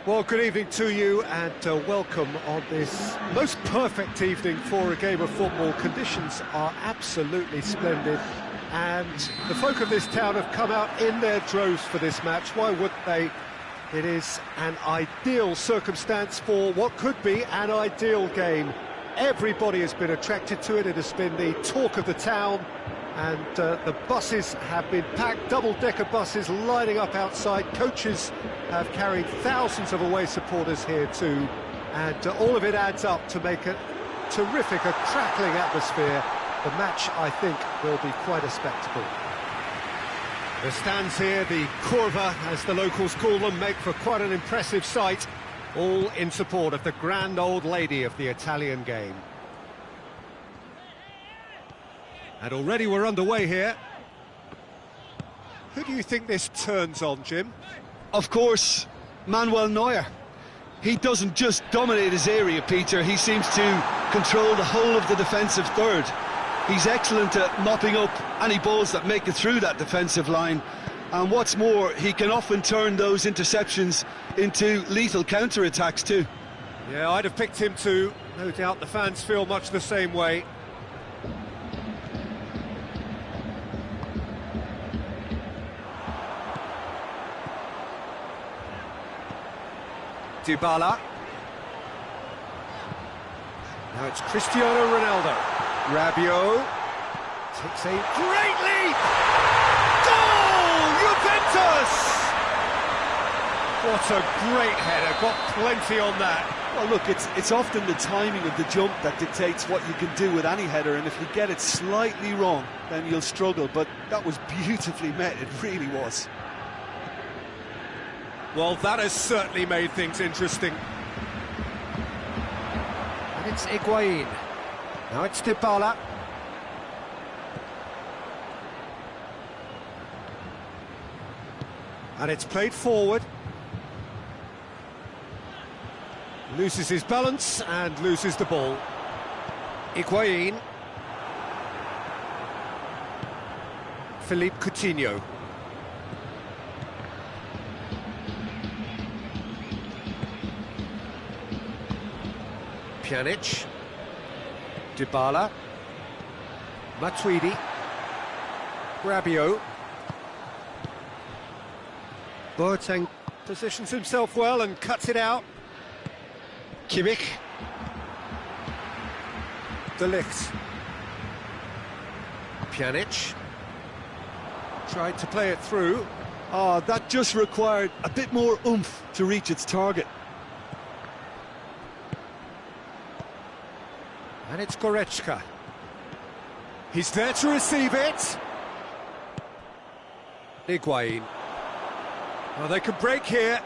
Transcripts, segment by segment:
Well, good evening to you and welcome on this most perfect evening for a game of football. Conditions are absolutely splendid and the folk of this town have come out in their droves for this match. Why wouldn't they? It is an ideal circumstance for what could be an ideal game. Everybody has been attracted to it. It has been the talk of the town. And the buses have been packed, double-decker buses lining up outside. Coaches have carried thousands of away supporters here too. And all of it adds up to make a terrific, a crackling atmosphere. The match, I think, will be quite a spectacle. The stands here, the curva, as the locals call them, make for quite an impressive sight. All in support of the grand old lady of the Italian game. And already we're underway here. Who do you think this turns on, Jim? Of course, Manuel Neuer. He doesn't just dominate his area, Peter. He seems to control the whole of the defensive third. He's excellent at mopping up any balls that make it through that defensive line. And what's more, he can often turn those interceptions into lethal counter-attacks too. Yeah, I'd have picked him too. No doubt the fans feel much the same way. Dybala. Now it's Cristiano Ronaldo. Rabiot takes a great leap! Goal! Juventus! What a great header, got plenty on that. Well, look, it's often the timing of the jump that dictates what you can do with any header, and if you get it slightly wrong, then you'll struggle, but that was beautifully met, it really was. Well, that has certainly made things interesting. And it's Higuain. Now it's Dybala. And it's played forward. Loses his balance and loses the ball. Higuain. Philippe Coutinho. Pjanic, Dybala, Matuidi, Rabiot. Boateng positions himself well and cuts it out. Kimmich. De Ligt. Pjanic. Tried to play it through. Oh, that just required a bit more oomph to reach its target. And it's Goretzka. He's there to receive it. Higuain. Well, they could break here.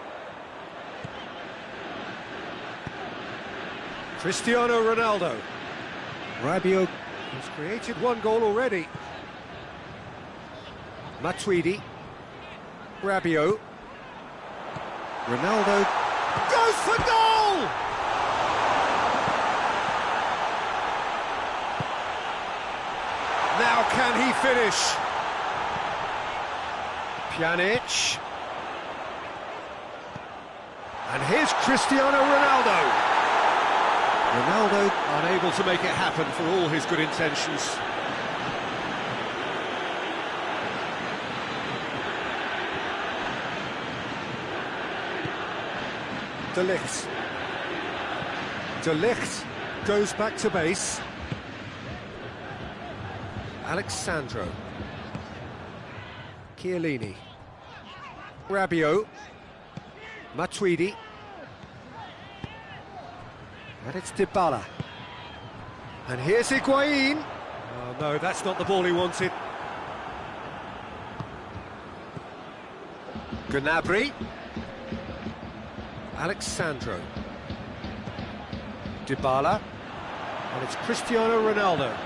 Cristiano Ronaldo. Rabiot has created one goal already. Matuidi. Rabiot. Ronaldo goes for goal! Now can he finish? Pjanic. And here's Cristiano Ronaldo. Ronaldo unable to make it happen for all his good intentions. De Ligt. De Ligt goes back to base. Alexandro. Chiellini. Rabiot. Matuidi. And it's Dybala. And here's Higuain. Oh no, that's not the ball he wanted. Gnabry. Alexandro. Dybala. And it's Cristiano Ronaldo.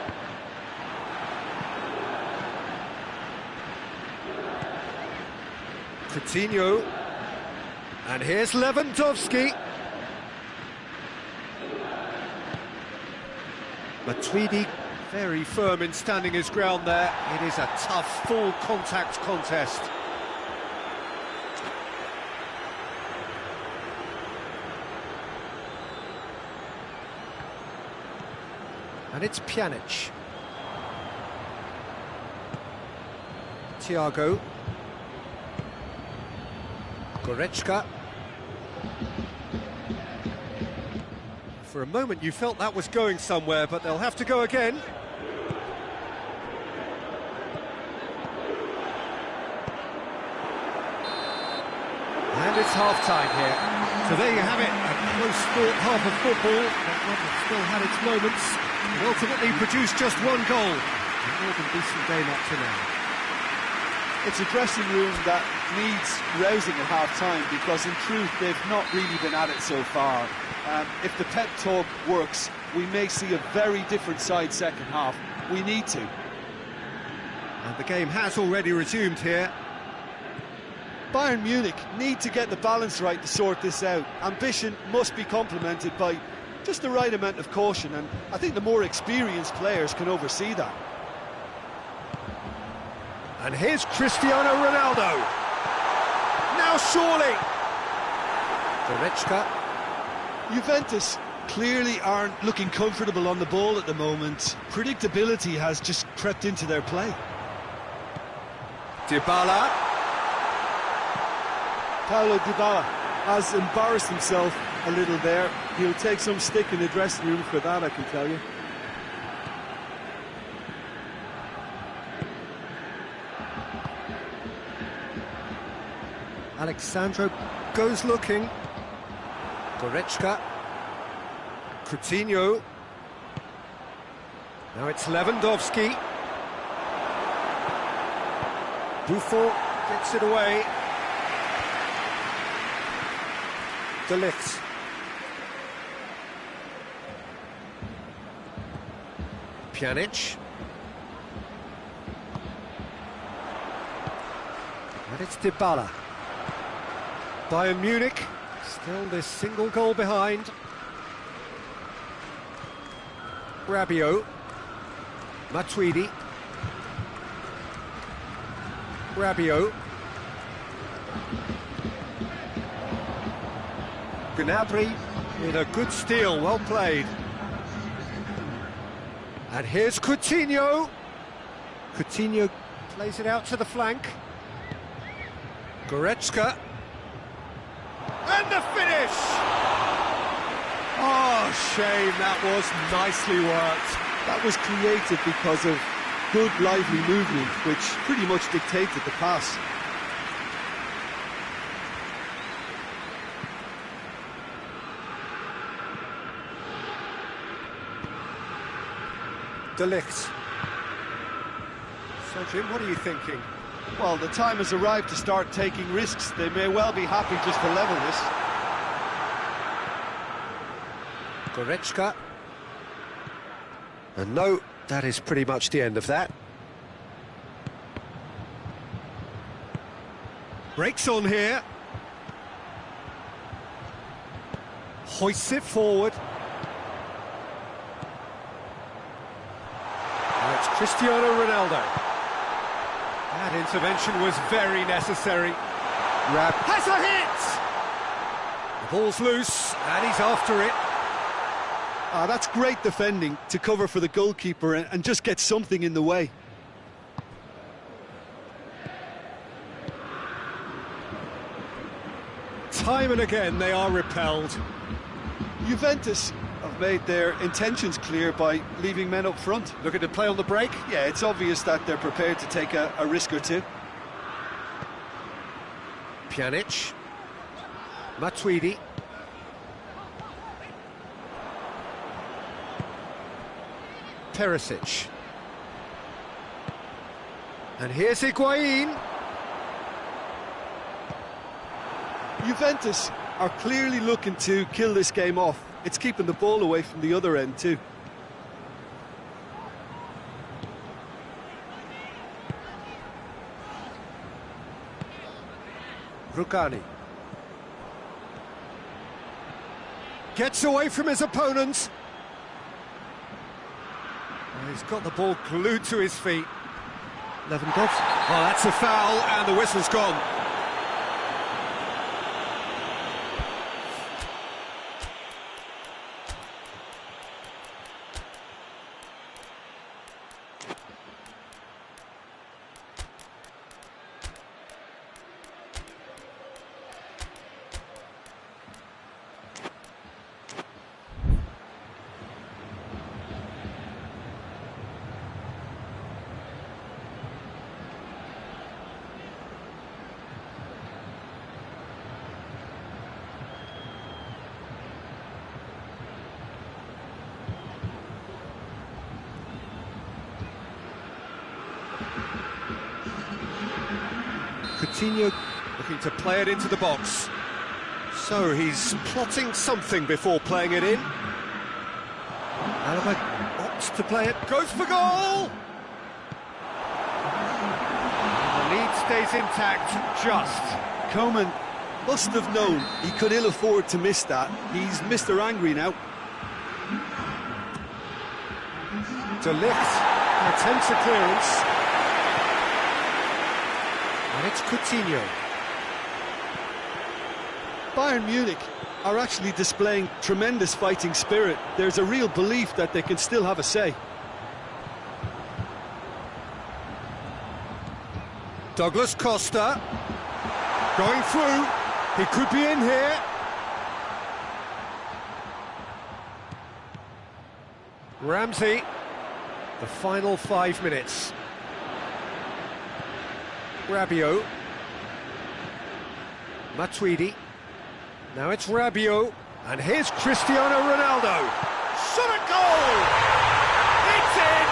Coutinho. And here's Lewandowski. Matuidi very firm in standing his ground there. It is a tough, full contact contest. And it's Pjanic. Thiago. Goretzka. For a moment you felt that was going somewhere, but they'll have to go again. And it's half-time here. So there you have it, a close-fought half of football, but one that still had its moments, and ultimately produced just one goal. A more than decent game up to now. It's a dressing room that needs rousing at half-time, because in truth they've not really been at it so far. If the pep talk works, we may see a very different side second half. We need to. And the game has already resumed here. Bayern Munich need to get the balance right to sort this out. Ambition must be complemented by just the right amount of caution, and I think the more experienced players can oversee that. And here's Cristiano Ronaldo. Now surely. Goretzka. Juventus clearly aren't looking comfortable on the ball at the moment. Predictability has just crept into their play. Dybala. Paulo Dybala has embarrassed himself a little there. He'll take some stick in the dressing room for that, I can tell you. Alexandro goes looking. Goretzka. Coutinho. Now it's Lewandowski. Buffon gets it away. De Ligt. Pjanic. And it's Dybala. Bayern Munich still this single goal behind. Rabiot. Matuidi. Rabiot. Gnabry with a good steal, well played. And here's Coutinho. Coutinho plays it out to the flank. Goretzka. And the finish! Oh, shame, that was nicely worked. That was created because of good, lively movement, which pretty much dictated the pass. De Ligt. So, Jim, what are you thinking? Well, the time has arrived to start taking risks. They may well be happy just to level this. Goretzka. And no, that is pretty much the end of that. Breaks on here. Hoists it forward. And it's Cristiano Ronaldo. That intervention was very necessary. Has a hit! The ball's loose, and he's after it. That's great defending to cover for the goalkeeper and just get something in the way. Time and again they are repelled. Juventus have made their intentions clear by leaving men up front. Looking to play on the break? Yeah, it's obvious that they're prepared to take a risk or two. Pjanic. Matuidi. Perisic. And here's Higuain. Juventus are clearly looking to kill this game off. It's keeping the ball away from the other end too. Rugani. Gets away from his opponents. And he's got the ball glued to his feet. Lewandowski. Oh, that's a foul, and the whistle's gone. Coutinho looking to play it into the box. So he's plotting something before playing it in. Alaba opts to play it, goes for goal! And the lead stays intact, just. Coman must have known he could ill afford to miss that. He's Mr. Angry now. To lift, attempts a clearance. And it's Coutinho. Bayern Munich are actually displaying tremendous fighting spirit. There's a real belief that they can still have a say. Douglas Costa going through. He could be in here. Ramsey, the final 5 minutes. Rabiot. Matuidi. Now it's Rabiot, and here's Cristiano Ronaldo. Shot a goal! It's in!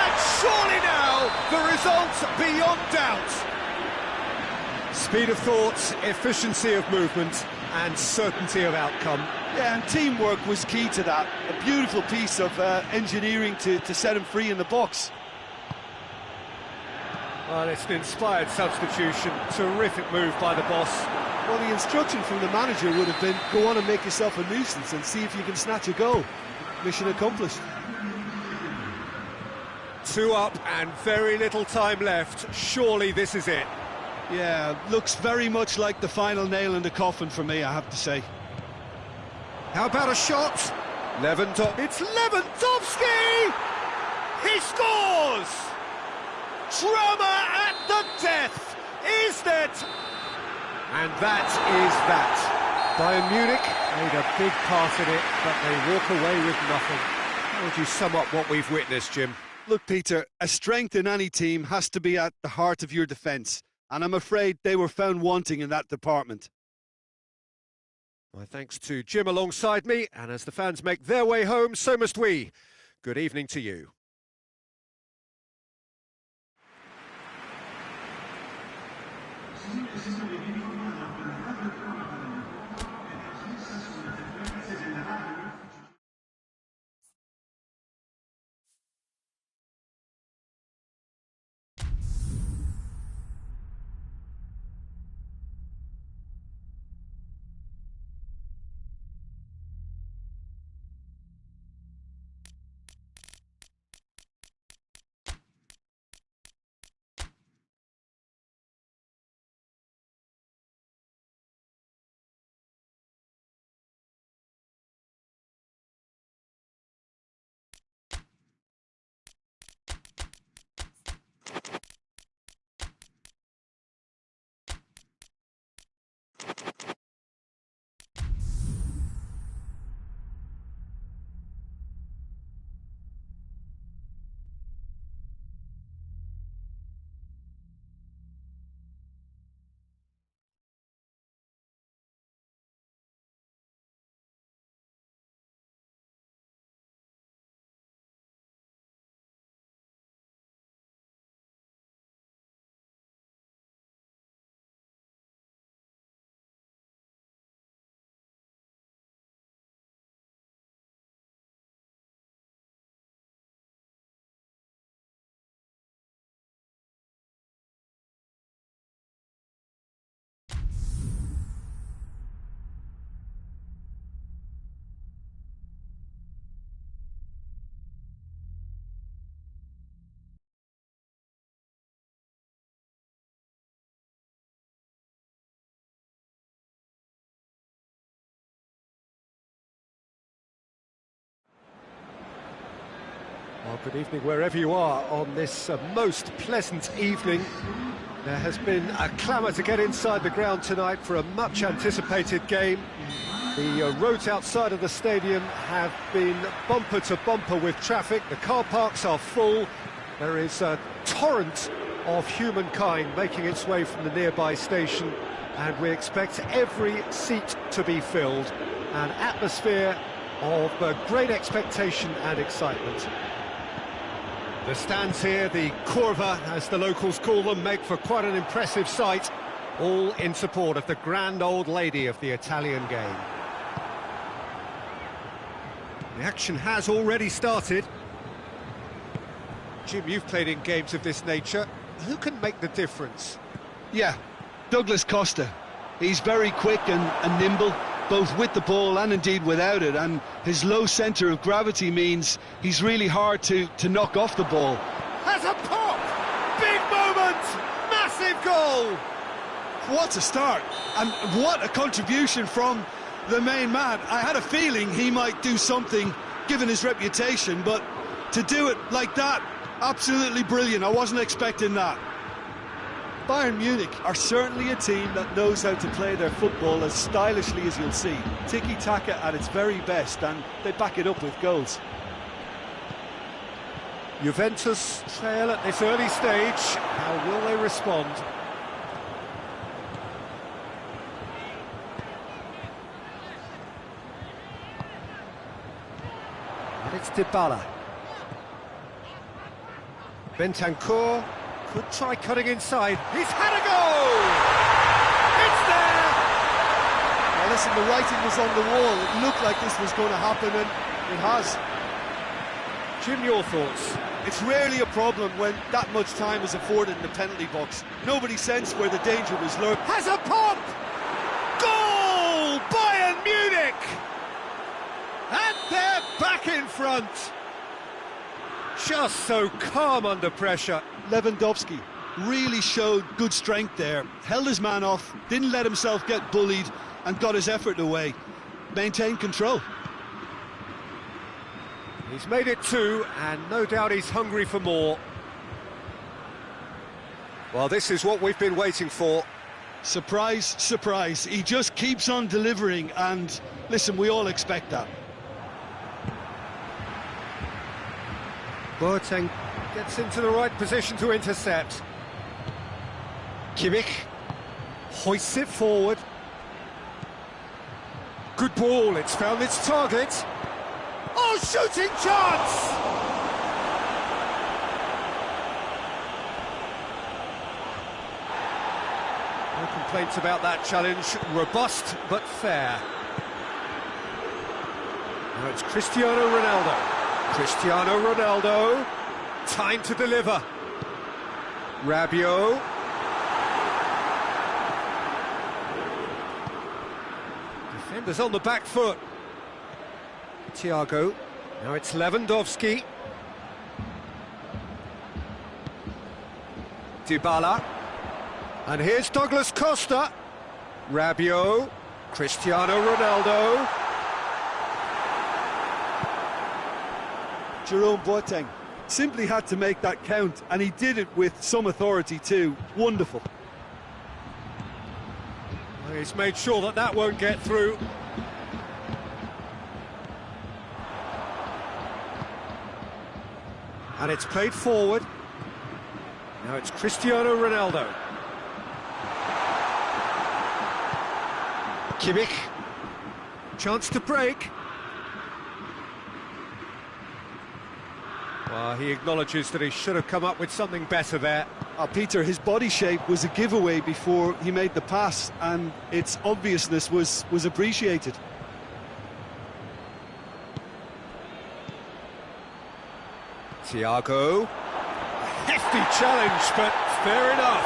And surely now, the result beyond doubt. Speed of thought, efficiency of movement, and certainty of outcome. Yeah, and teamwork was key to that. A beautiful piece of engineering to set him free in the box. Well, it's an inspired substitution. Terrific move by the boss. Well, the instruction from the manager would have been, go on and make yourself a nuisance and see if you can snatch a goal. Mission accomplished. 2 up and very little time left. Surely this is it. Yeah, looks very much like the final nail in the coffin for me, I have to say. How about a shot? It's Lewandowski! He scores! Drama at the death, is it? And that is that. Bayern Munich made a big part in it, but they walk away with nothing. How would you sum up what we've witnessed, Jim? Look, Peter, a strength in any team has to be at the heart of your defence, and I'm afraid they were found wanting in that department. My thanks to Jim alongside me, and as the fans make their way home, so must we. Good evening to you. Well, good evening wherever you are on this most pleasant evening. There has been a clamour to get inside the ground tonight for a much-anticipated game. The roads outside of the stadium have been bumper to bumper with traffic. The car parks are full. There is a torrent of humankind making its way from the nearby station, and we expect every seat to be filled. An atmosphere of great expectation and excitement. The stands here, the curva, as the locals call them, make for quite an impressive sight, all in support of the grand old lady of the Italian game. The action has already started. Jim, you've played in games of this nature. Who can make the difference? Yeah, Douglas Costa. He's very quick and nimble, both with the ball and indeed without it, and his low centre of gravity means he's really hard to knock off the ball. Has a pop! Big moment! Massive goal! What a start, and what a contribution from the main man. I had a feeling he might do something, given his reputation, but to do it like that, absolutely brilliant. I wasn't expecting that. Bayern Munich are certainly a team that knows how to play their football as stylishly as you'll see. Tiki-taka at its very best, and they back it up with goals. Juventus trail at this early stage. How will they respond? And it's Dybala. Bentancur could try cutting inside. He's had a goal! It's there! Now listen, the writing was on the wall. It looked like this was going to happen, and it has. Jim, your thoughts? It's rarely a problem when that much time is afforded in the penalty box. Nobody sensed where the danger was lurking. Has a pop! Goal! Bayern Munich! And they're back in front! Just so calm under pressure. Lewandowski really showed good strength there. Held his man off, didn't let himself get bullied, and got his effort away. Maintained control. He's made it 2, and no doubt he's hungry for more. Well, this is what we've been waiting for. Surprise, surprise. He just keeps on delivering, and listen, we all expect that. Boateng gets into the right position to intercept. Kimmich hoists it forward. Good ball, it's found its target. Oh, shooting chance! No complaints about that challenge. Robust but fair. Now it's Cristiano Ronaldo. Cristiano Ronaldo, time to deliver. Rabiot. Defenders on the back foot. Thiago. Now it's Lewandowski. Dybala. And here's Douglas Costa. Rabiot. Cristiano Ronaldo. Jerome Boateng simply had to make that count, and he did it with some authority too. Wonderful. Well, he's made sure that that won't get through. And it's played forward. Now it's Cristiano Ronaldo. Kimmich. Chance to break. Well, he acknowledges that he should have come up with something better there. Peter, his body shape was a giveaway before he made the pass, and its obviousness was appreciated. Thiago. Hefty challenge, but fair enough.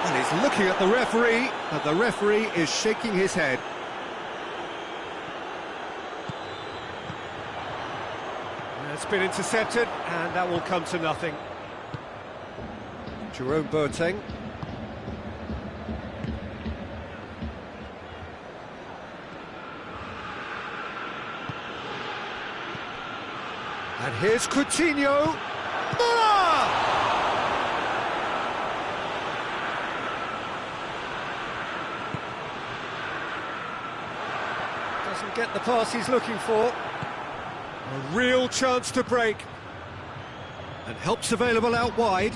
And he's looking at the referee, but the referee is shaking his head. It's been intercepted, and that will come to nothing. Jerome Boateng. And here's Coutinho. Muller! Doesn't get the pass he's looking for. A real chance to break. And help's available out wide.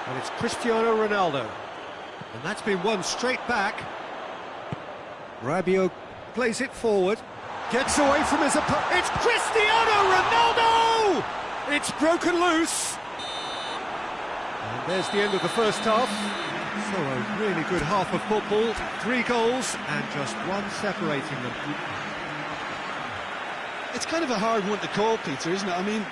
And it's Cristiano Ronaldo. And that's been won straight back. Rabiot plays it forward. Gets away from his opponent. It's Cristiano Ronaldo! It's broken loose. And there's the end of the first half. So a really good half of football. 3 goals and just one separating them. It's kind of a hard one to call, Peter, isn't it? I mean,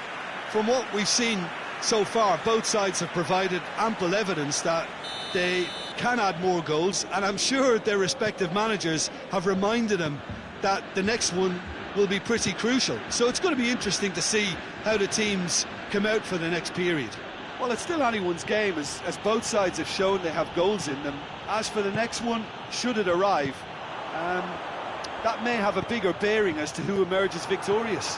from what we've seen so far, both sides have provided ample evidence that they can add more goals, and I'm sure their respective managers have reminded them that the next one will be pretty crucial. So it's going to be interesting to see how the teams come out for the next period. Well, it's still anyone's game, as both sides have shown they have goals in them. As for the next one, should it arrive, that may have a bigger bearing as to who emerges victorious.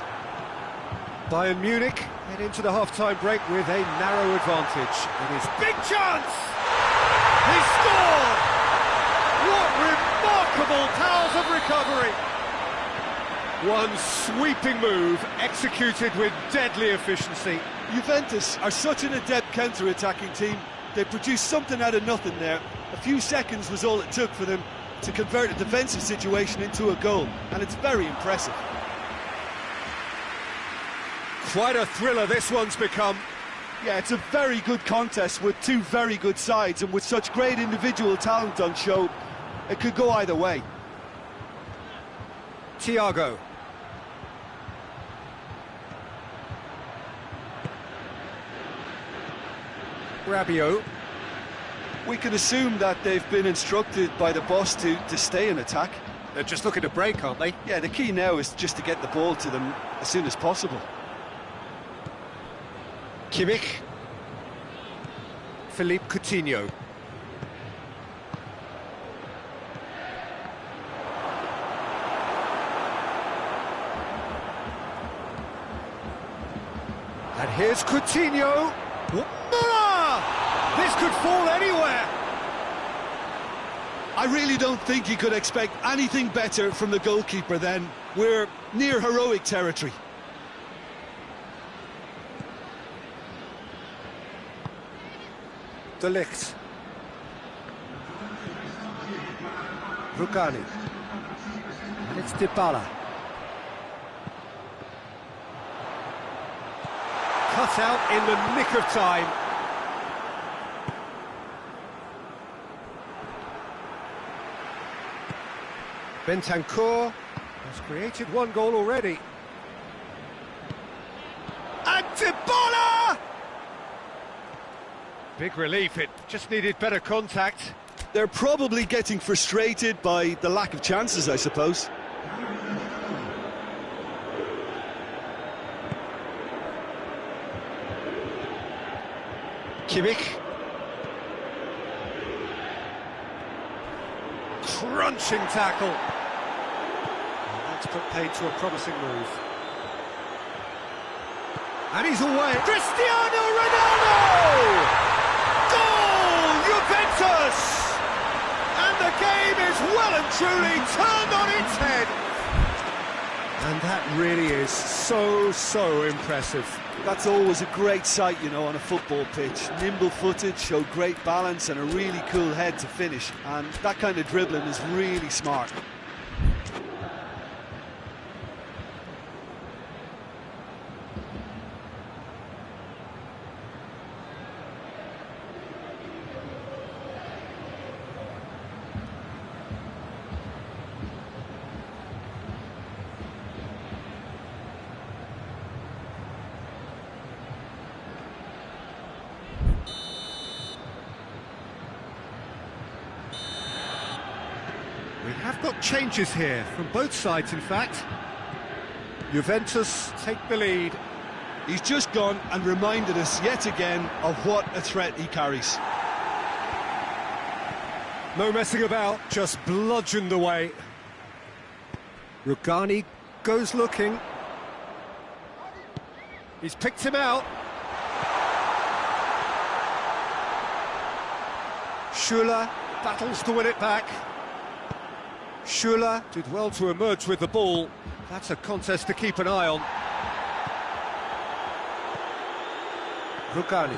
Bayern Munich head into the half-time break with a narrow advantage. It is big chance! He scored! What remarkable powers of recovery! One sweeping move executed with deadly efficiency. Juventus are such an adept counter-attacking team. They produced something out of nothing there. A few seconds was all it took for them to convert a defensive situation into a goal, and it's very impressive. Quite a thriller this one's become. Yeah, it's a very good contest with two very good sides, and with such great individual talent on show, it could go either way. Thiago. Rabiot. We can assume that they've been instructed by the boss to stay in attack. They're just looking to break, aren't they? Yeah, the key now is just to get the ball to them as soon as possible. Kimmich. Philippe Coutinho. And here's Coutinho. Muller! This could fall anywhere. I really don't think you could expect anything better from the goalkeeper then. We're near heroic territory. De Ligt. Rugani. And it's Dybala. Cut out in the nick of time. Bentancur has created one goal already. And Dybala! Big relief, it just needed better contact. They're probably getting frustrated by the lack of chances, I suppose. Kimmich. Crunching tackle. And that's put paid to a promising move. And he's away. Cristiano Ronaldo! Goal! Juventus! And the game is well and truly turned on its head. And that really is so impressive. That's always a great sight, you know, on a football pitch. Nimble-footed, showed great balance and a really cool head to finish. And that kind of dribbling is really smart. We have got changes here, from both sides in fact. Juventus take the lead. He's just gone and reminded us yet again of what a threat he carries. No messing about, just bludgeoned away. Rugani goes looking. He's picked him out. Schuller battles to win it back. Schuller did well to emerge with the ball. That's a contest to keep an eye on. Rugani.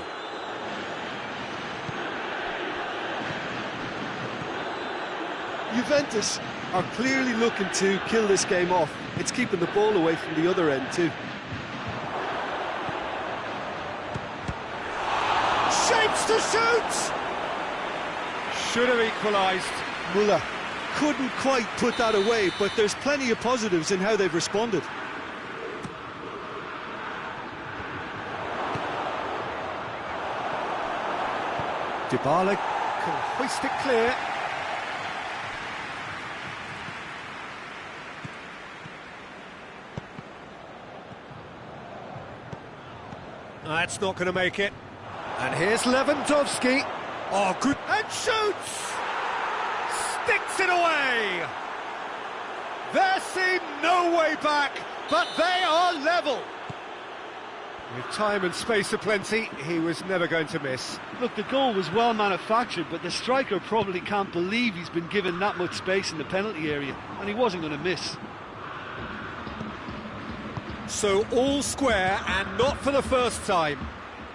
Juventus are clearly looking to kill this game off. It's keeping the ball away from the other end too. Shapes to shoot! Should have equalised. Muller couldn't quite put that away, but there's plenty of positives in how they've responded. Dybala can hoist it clear. That's not going to make it. And here's Lewandowski. Oh, good. And shoots! Sticks it away! There seemed no way back, but they are level. With time and space aplenty, he was never going to miss. Look, the goal was well manufactured, but the striker probably can't believe he's been given that much space in the penalty area, and he wasn't going to miss. So all square, and not for the first time.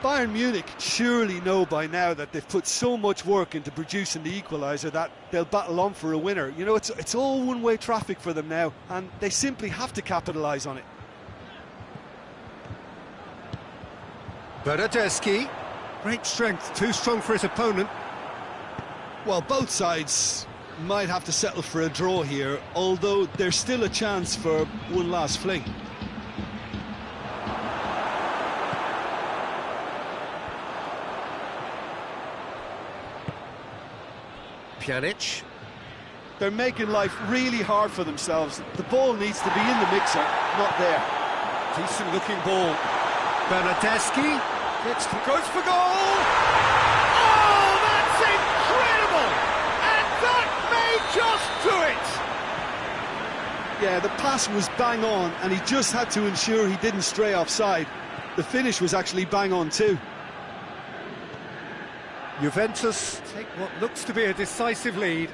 Bayern Munich surely know by now that they've put so much work into producing the equaliser that they'll battle on for a winner. You know, it's all one-way traffic for them now, and they simply have to capitalise on it. Bernardeschi, great strength, too strong for his opponent. Well, both sides might have to settle for a draw here, although there's still a chance for one last fling. Pjanic. They're making life really hard for themselves. The ball needs to be in the mixer, not there. Decent looking ball. Bernardeschi goes for goal! Oh, that's incredible! And that may just do it! Yeah, the pass was bang on, and he just had to ensure he didn't stray offside. The finish was actually bang on too. Juventus take what looks to be a decisive lead.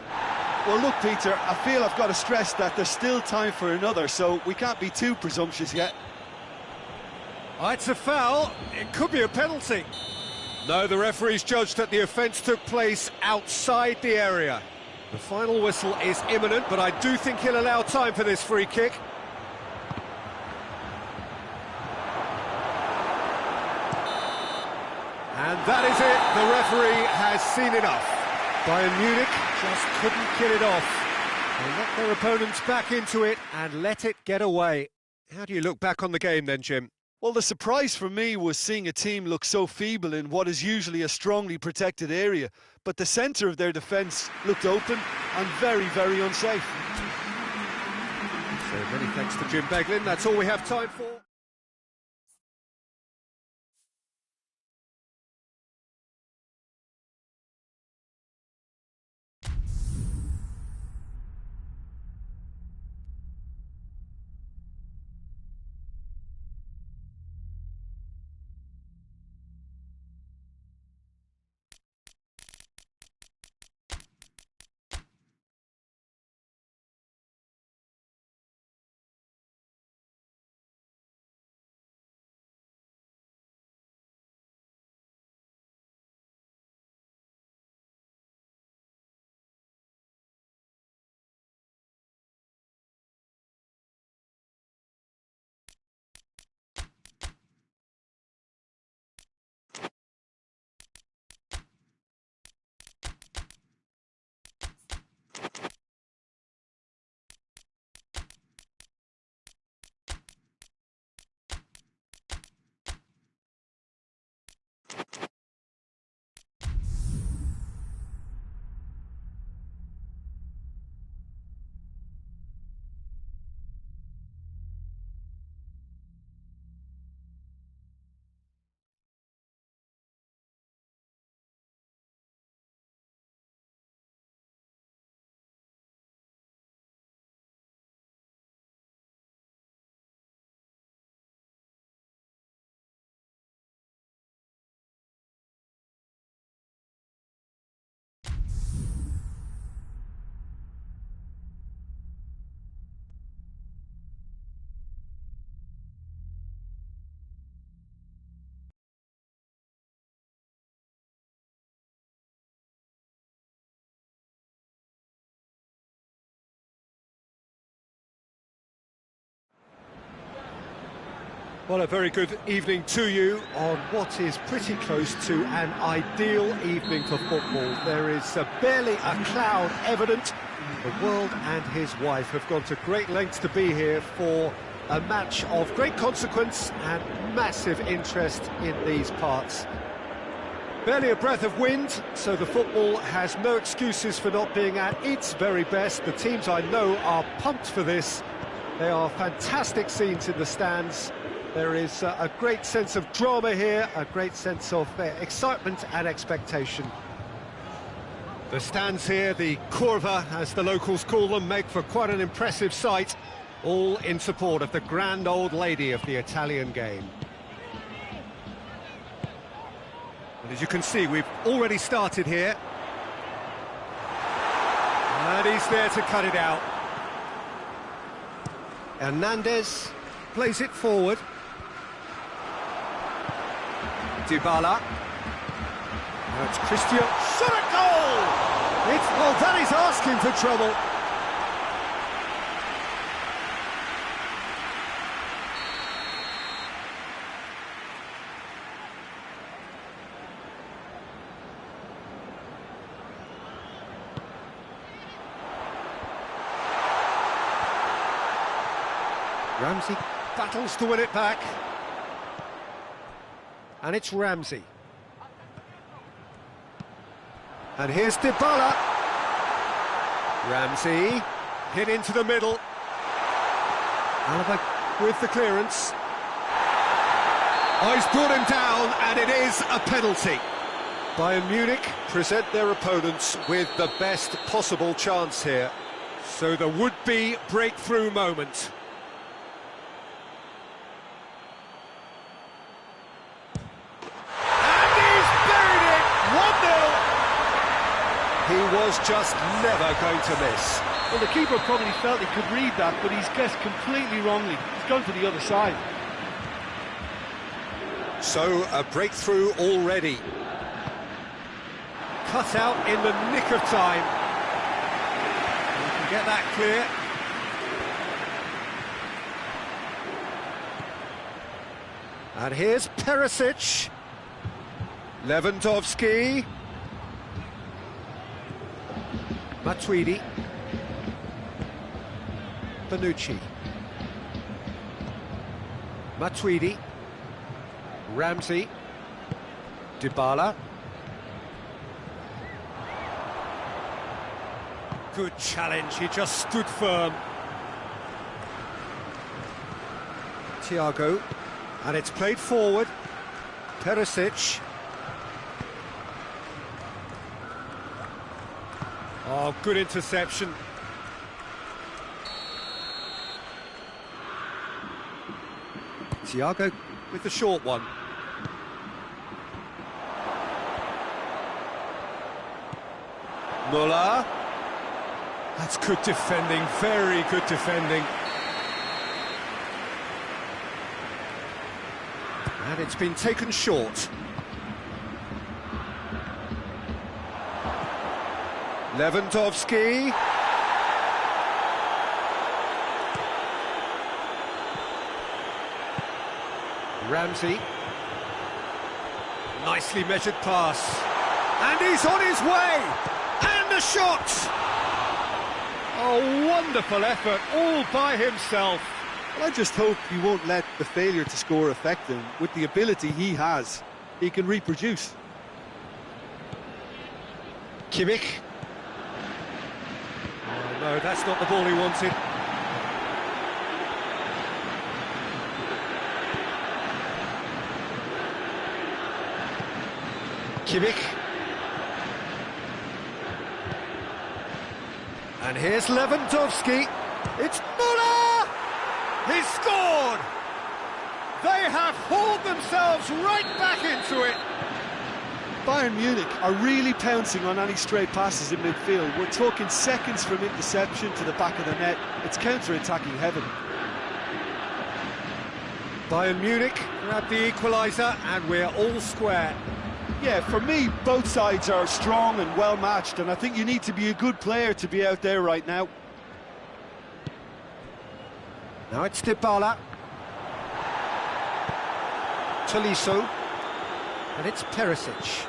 Well, look, Peter, I feel I've got to stress that there's still time for another, so we can't be too presumptuous yet. Oh, it's a foul. It could be a penalty. No, the referee's judged that the offence took place outside the area. The final whistle is imminent, but I do think he'll allow time for this free kick. And that is it. The referee has seen enough. Bayern Munich just couldn't get it off. They let their opponents back into it and let it get away. How do you look back on the game then, Jim? Well, the surprise for me was seeing a team look so feeble in what is usually a strongly protected area, but the centre of their defence looked open and very, very unsafe. So many thanks to Jim Beglin. That's all we have time for. Well, a very good evening to you on what is pretty close to an ideal evening for football. There is barely a cloud evident. The world and his wife have gone to great lengths to be here for a match of great consequence and massive interest in these parts. Barely a breath of wind, so the football has no excuses for not being at its very best. The teams I know are pumped for this. They are fantastic scenes in the stands. There is a great sense of drama here, a great sense of excitement and expectation. The stands here, the curva, as the locals call them, make for quite an impressive sight, all in support of the grand old lady of the Italian game. And as you can see, we've already started here. And he's there to cut it out. Hernandez plays it forward. Dybala. Now it's Christian. Shot at goal! Well, that is asking for trouble. Ramsey battles to win it back. And it's Ramsey. And here's Dybala. Ramsey hit into the middle. Alaba with the clearance. Oh, he's brought him down, and it is a penalty. Bayern Munich present their opponents with the best possible chance here. So the would-be breakthrough moment. He was just never going to miss. Well, the keeper probably felt he could read that, but he's guessed completely wrongly. He's gone to the other side. So, a breakthrough already. Cut out in the nick of time. We can get that clear. And here's Perisic. Lewandowski. Matuidi. Bonucci. Matuidi. Ramsey. Dybala. Good challenge, he just stood firm. Thiago. And it's played forward. Perisic. Oh, good interception. Thiago with the short one. Muller. That's good defending, very good defending. And it's been taken short. Lewandowski. Ramsey. Nicely measured pass. And he's on his way! And a shot! Oh, wonderful effort, all by himself. Well, I just hope he won't let the failure to score affect him. With the ability he has, he can reproduce. Kimmich. Oh, no, that's not the ball he wanted. Kimmich. And here's Lewandowski. It's Muller! He's scored! They have hauled themselves right back into it. Bayern Munich are really pouncing on any stray passes in midfield. We're talking seconds from interception to the back of the net. It's counter-attacking heaven. Bayern Munich grab the equaliser and we're all square. Yeah, for me, both sides are strong and well-matched, and I think you need to be a good player to be out there right now. Now it's Dybala. Tolisso. And it's Perisic.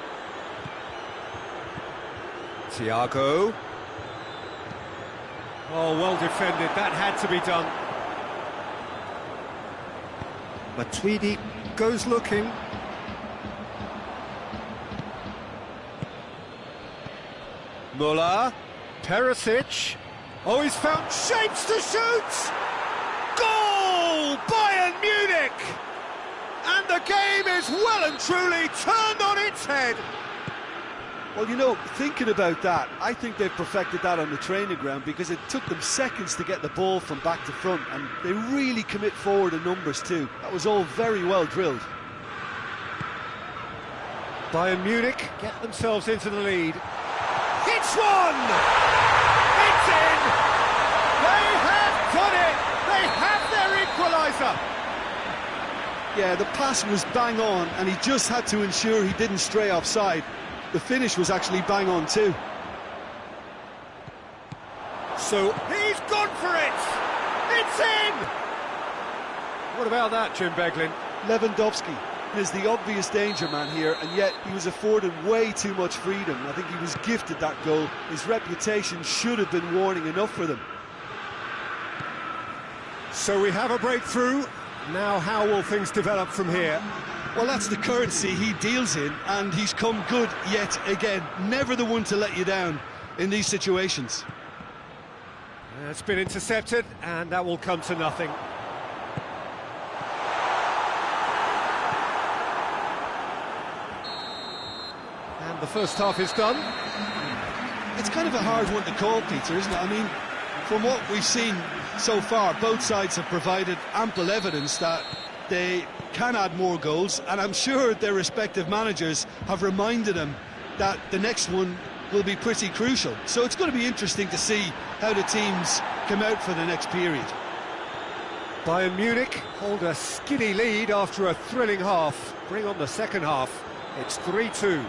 Thiago. Oh, well defended. That had to be done. Matuidi goes looking. Muller. Perisic. Oh, he's found shapes to shoot! Goal! Bayern Munich! And the game is well and truly turned on its head. Well, you know, thinking about that, I think they've perfected that on the training ground, because it took them seconds to get the ball from back to front, and they really commit forward in numbers too. That was all very well drilled. Bayern Munich get themselves into the lead. It's one! It's in! They have done it! They have their equaliser! Yeah, the pass was bang on, and he just had to ensure he didn't stray offside. The finish was actually bang on too. So he's gone for it! It's in! What about that, Jim Beglin? Lewandowski is the obvious danger man here, and yet he was afforded way too much freedom. I think he was gifted that goal. His reputation should have been warning enough for them. So we have a breakthrough. Now how will things develop from here? Well, that's the currency he deals in, and he's come good yet again. Never the one to let you down in these situations. It's been intercepted, and that will come to nothing. And the first half is done. It's kind of a hard one to call, Peter, isn't it? I mean, from what we've seen so far, both sides have provided ample evidence that they can add more goals, and I'm sure their respective managers have reminded them that the next one will be pretty crucial. So it's going to be interesting to see how the teams come out for the next period. Bayern Munich hold a skinny lead after a thrilling half. Bring on the second half. It's 3-2.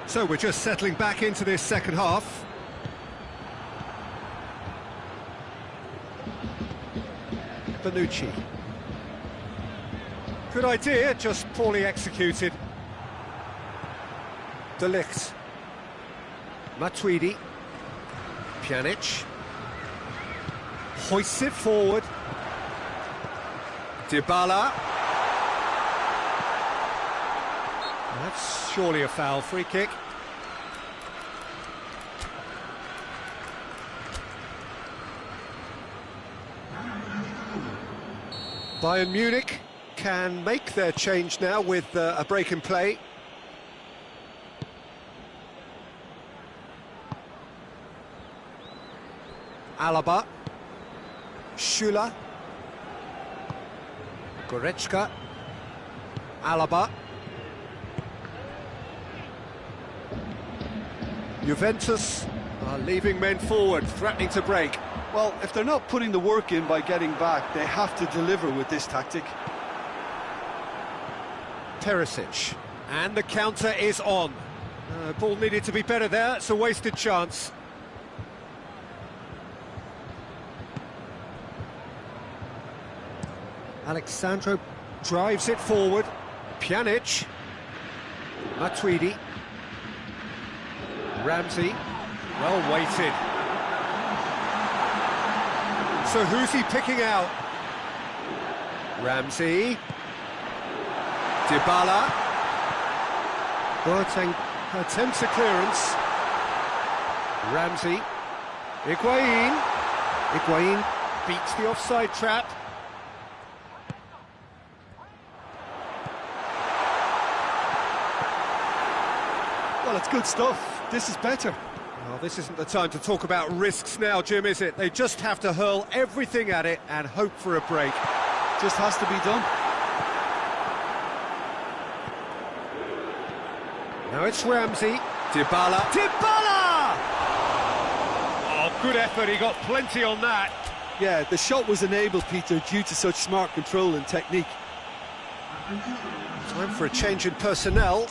So we're just settling back into this second half. Bonucci. Good idea, just poorly executed. De Ligt. Matuidi. Pjanic. Hoists it forward. Dybala. That's surely a foul. Free kick. Bayern Munich can make their change now with a break in play. Alaba. Schüller. Goretzka. Alaba. Juventus are leaving men forward, threatening to break. Well, if they're not putting the work in by getting back, they have to deliver with this tactic. Perisic, and the counter is on. Ball needed to be better there, it's a wasted chance. Alexandro drives it forward. Pjanic. Matuidi. Ramsey. Well weighted. So who's he picking out? Ramsey. Dybala. Boateng attempts a clearance. Ramsey. Higuain. Higuain beats the offside trap. Well, it's good stuff. This is better. Well, this isn't the time to talk about risks now, Jim, is it? They just have to hurl everything at it and hope for a break. Just has to be done. Now it's Ramsey. Dybala. Dybala! Oh, good effort. He got plenty on that. Yeah, the shot was enabled, Peter, due to such smart control and technique. Time for a change in personnel.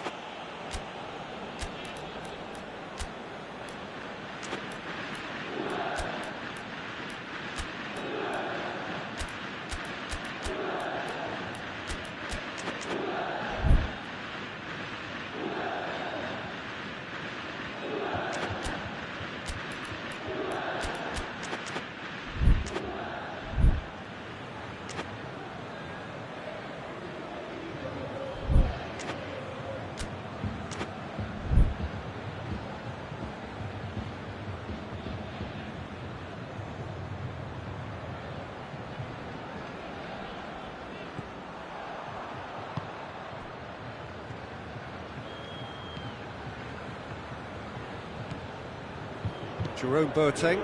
Jerome Boateng.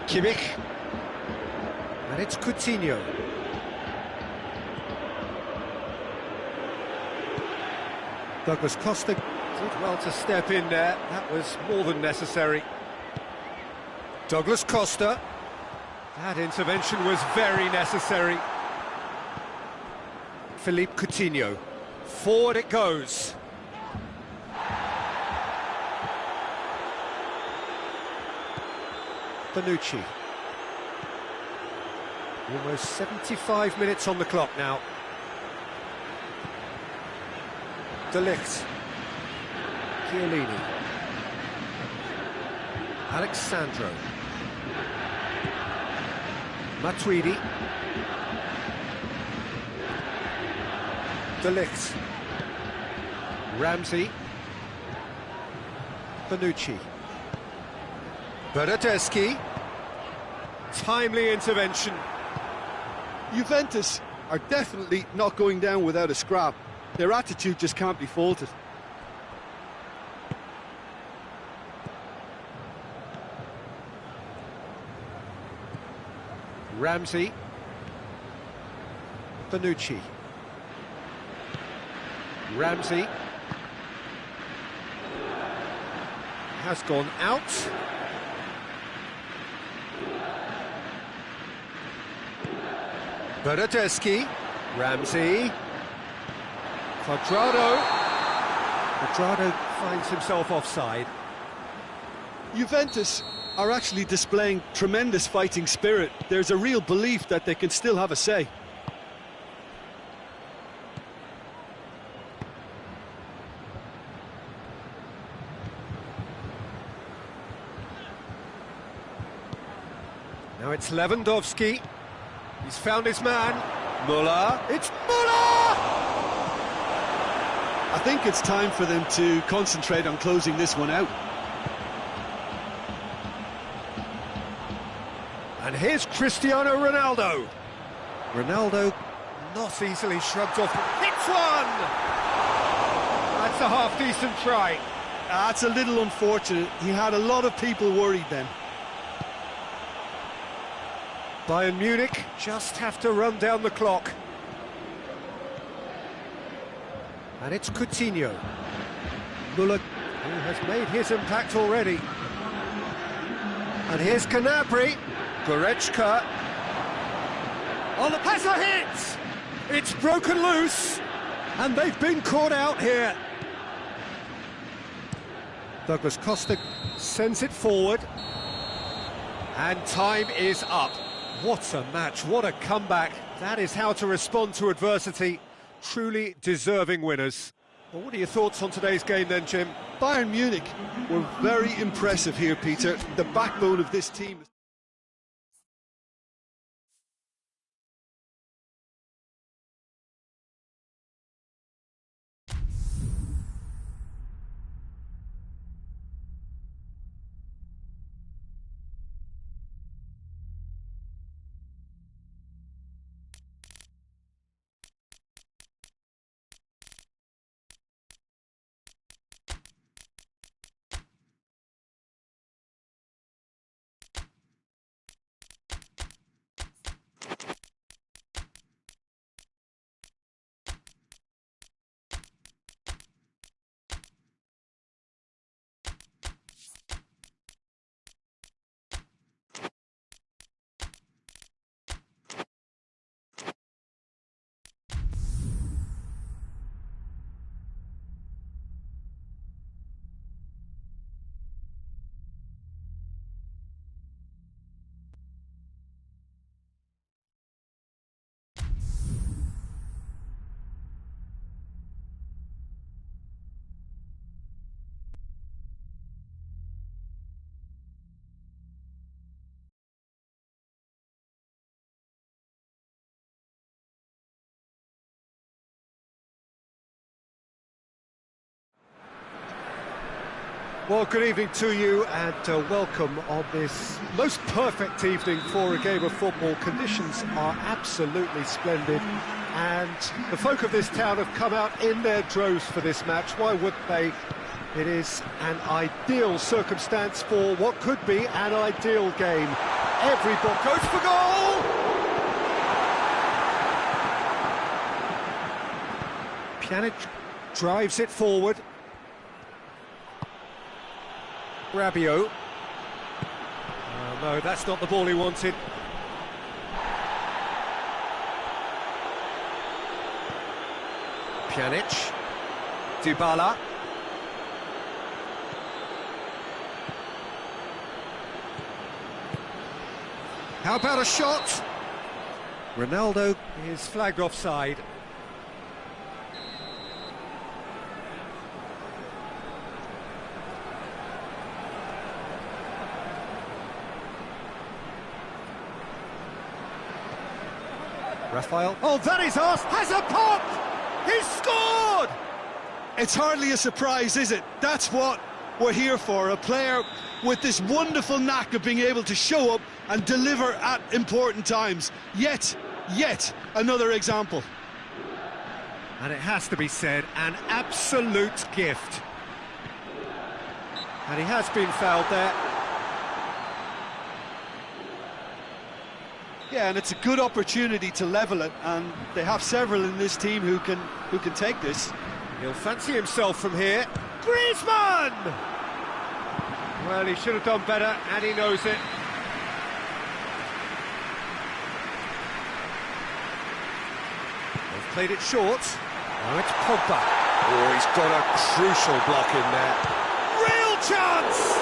Kimmich. And it's Coutinho. Douglas Costa did well to step in there. That was more than necessary. Douglas Costa. That intervention was very necessary. Philippe Coutinho. Forward it goes. Bonucci. Almost 75 minutes on the clock now. De Ligt. Chiellini. Alexandro. Matuidi. De Ligt. Ramsey. Bonucci. Bernardeschi. Timely intervention. Juventus are definitely not going down without a scrap. Their attitude just can't be faulted. Ramsey. Bonucci. Ramsey. Has gone out. Bernardeschi. Ramsey. Quadrado. Quadrado finds himself offside. Juventus are actually displaying tremendous fighting spirit. There's a real belief that they can still have a say. Now it's Lewandowski. He's found his man. Müller. It's Müller! I think it's time for them to concentrate on closing this one out. And here's Cristiano Ronaldo. Ronaldo not easily shrugged off. Hits one! That's a half-decent try. That's a little unfortunate. He had a lot of people worried then. Bayern Munich just have to run down the clock. And it's Coutinho. Müller, who has made his impact already. And here's Gnabry. Goretzka. Oh, the pass hits! It's broken loose, and they've been caught out here. Douglas Costa sends it forward. And time is up. What a match, what a comeback. That is how to respond to adversity. Truly deserving winners. Well, what are your thoughts on today's game then, Jim? Bayern Munich were very impressive here, Peter. The backbone of this team. Well, good evening to you and welcome on this most perfect evening for a game of football. Conditions are absolutely splendid and the folk of this town have come out in their droves for this match. Why would they? It is an ideal circumstance for what could be an ideal game. Every ball goes for goal! Pjanic drives it forward. Rabiot. Oh, no, that's not the ball he wanted. Pjanic. Dybala. How about a shot? Ronaldo is flagged offside. Rafael. Oh, that is us! Has a pop! He's scored! It's hardly a surprise, is it? That's what we're here for, a player with this wonderful knack of being able to show up and deliver at important times. Yet another example. And it has to be said, an absolute gift. And he has been fouled there. Yeah, and it's a good opportunity to level it, and they have several in this team who can take this. He'll fancy himself from here. Griezmann! Well, he should have done better, and he knows it. They've played it short. Now it's Pogba. Oh, he's got a crucial block in there. Real chance!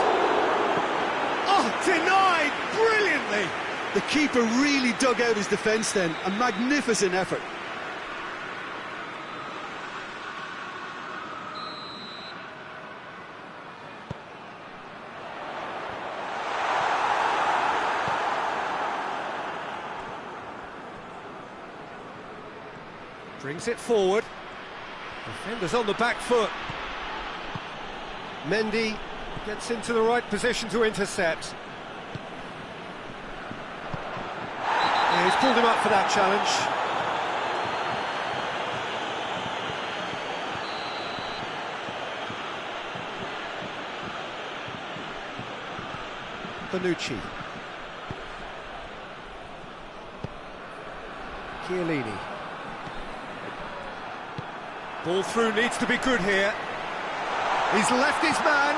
Oh, denied brilliantly! The keeper really dug out his defence then. A magnificent effort. Brings it forward. Defenders on the back foot. Mendy gets into the right position to intercept. Yeah, he's pulled him up for that challenge. Bonucci. Chiellini. Ball through needs to be good here. He's left his man.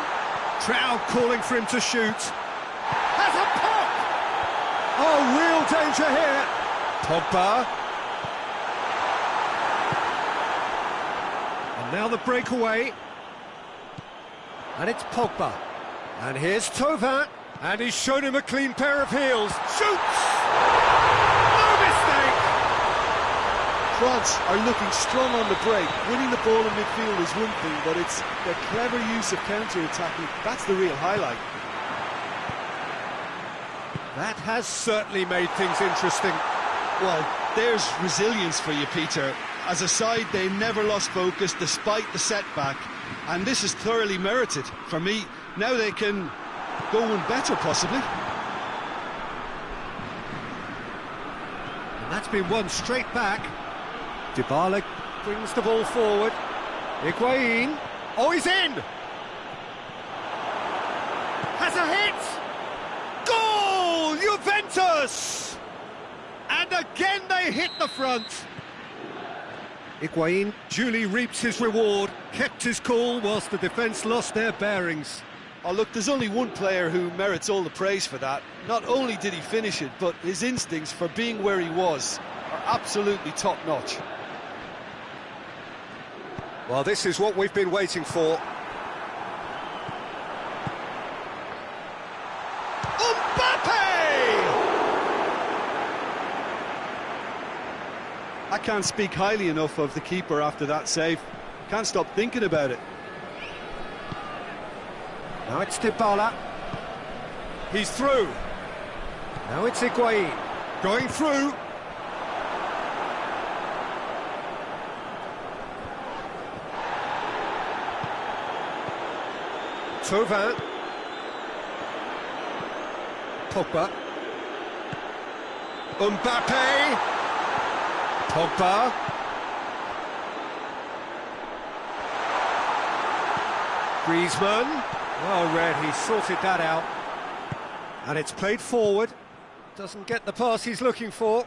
Trout calling for him to shoot. Has a pop! Oh, real danger here. Pogba. And now the breakaway. And it's Pogba. And here's Thauvin. And he's shown him a clean pair of heels. Shoots! No mistake! France are looking strong on the break. Winning the ball in midfield is one thing, but it's their clever use of counter-attacking. That's the real highlight. That has certainly made things interesting. Well, there's resilience for you, Peter. As a side, they never lost focus despite the setback, and this is thoroughly merited. For me, now they can go one better, possibly. And that's been won straight back. Dybala brings the ball forward. Higuain. Oh, he's in! Has a hit! Goal! Juventus! And again they hit the front. Higuain duly reaps his reward, kept his cool whilst the defence lost their bearings. Oh, look, there's only one player who merits all the praise for that. Not only did he finish it, but his instincts for being where he was are absolutely top-notch. Well, this is what we've been waiting for. I can't speak highly enough of the keeper after that save. Can't stop thinking about it. Now it's Dybala. He's through. Now it's Higuain. Going through. Thauvin. Pogba. Mbappe. Pogba. Griezmann. Well read, he sorted that out. And it's played forward. Doesn't get the pass he's looking for.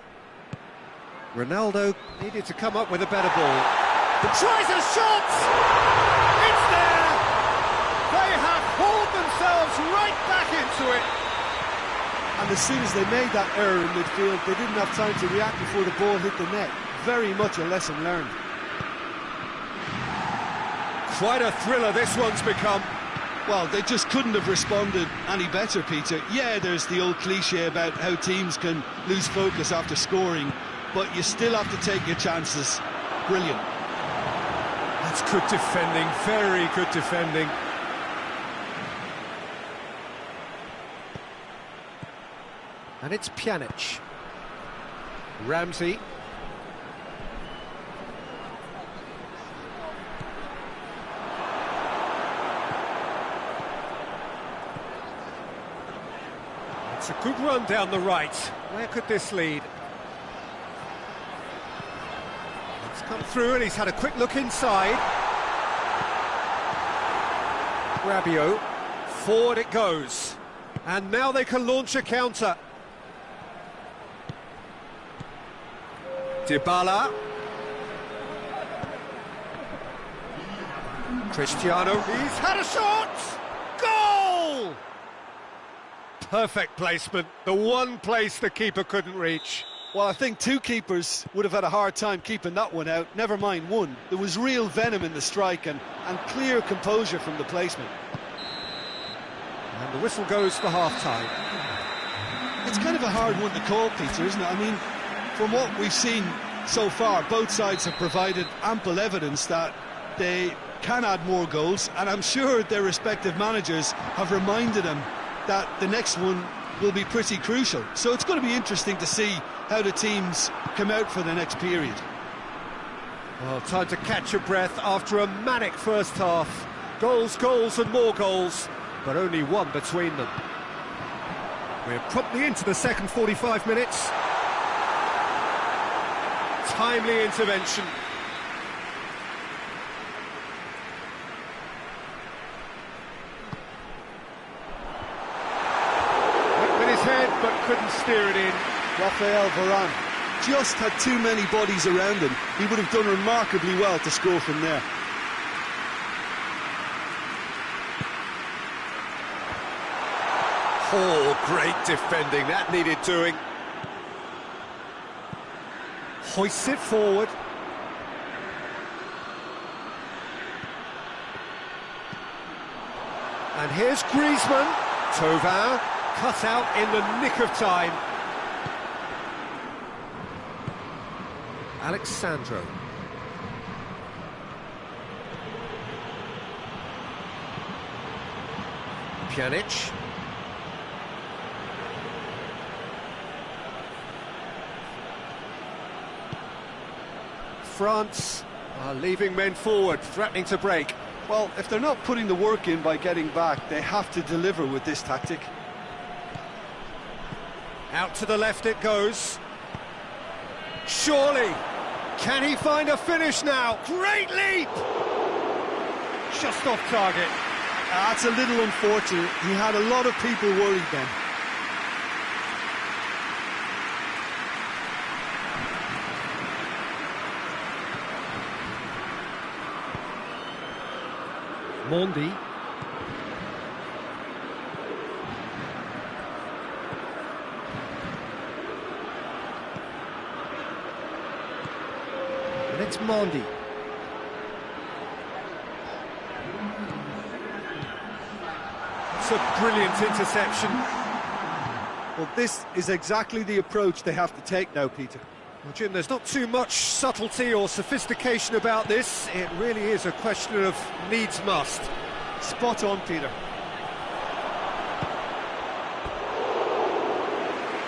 Ronaldo needed to come up with a better ball. But tries a shot! It's there! They have hauled themselves right back into it. And as soon as they made that error in midfield, they didn't have time to react before the ball hit the net. Very much a lesson learned. Quite a thriller this one's become. Well, they just couldn't have responded any better, Peter. Yeah, there's the old cliche about how teams can lose focus after scoring, but you still have to take your chances. Brilliant. That's good defending, very good defending. And it's Pjanic. Ramsey. It's a good run down the right. Where could this lead? It's come through and he's had a quick look inside. Rabiot. Forward it goes. And now they can launch a counter. Dybala. Cristiano. He's had a shot! Goal! Perfect placement. The one place the keeper couldn't reach. Well, I think two keepers would have had a hard time keeping that one out, never mind one. There was real venom in the strike and clear composure from the placement. And the whistle goes for half-time. It's kind of a hard one to call, Peter, isn't it? I mean, from what we've seen so far, both sides have provided ample evidence that they can add more goals, and I'm sure their respective managers have reminded them that the next one will be pretty crucial. So it's going to be interesting to see how the teams come out for the next period. Well, time to catch your breath after a manic first half. Goals, goals and more goals, but only one between them. We're promptly into the second 45 minutes. Timely intervention. Went with his head, but couldn't steer it in. Rafael Varane just had too many bodies around him. He would have done remarkably well to score from there. Oh, great defending, that needed doing. Hoists it forward. And here's Griezmann. Thauvin cut out in the nick of time. Alexandro. Pjanic. France are leaving men forward, threatening to break. Well, if they're not putting the work in by getting back, they have to deliver with this tactic. Out to the left it goes. Surely, can he find a finish now? Great leap! Just off target. That's a little unfortunate. He had a lot of people worried then. Mondi. And it's Mondi. It's a brilliant interception. Well, this is exactly the approach they have to take now, Peter. Well, Jim, there's not too much subtlety or sophistication about this. It really is a question of needs must. Spot on, Peter.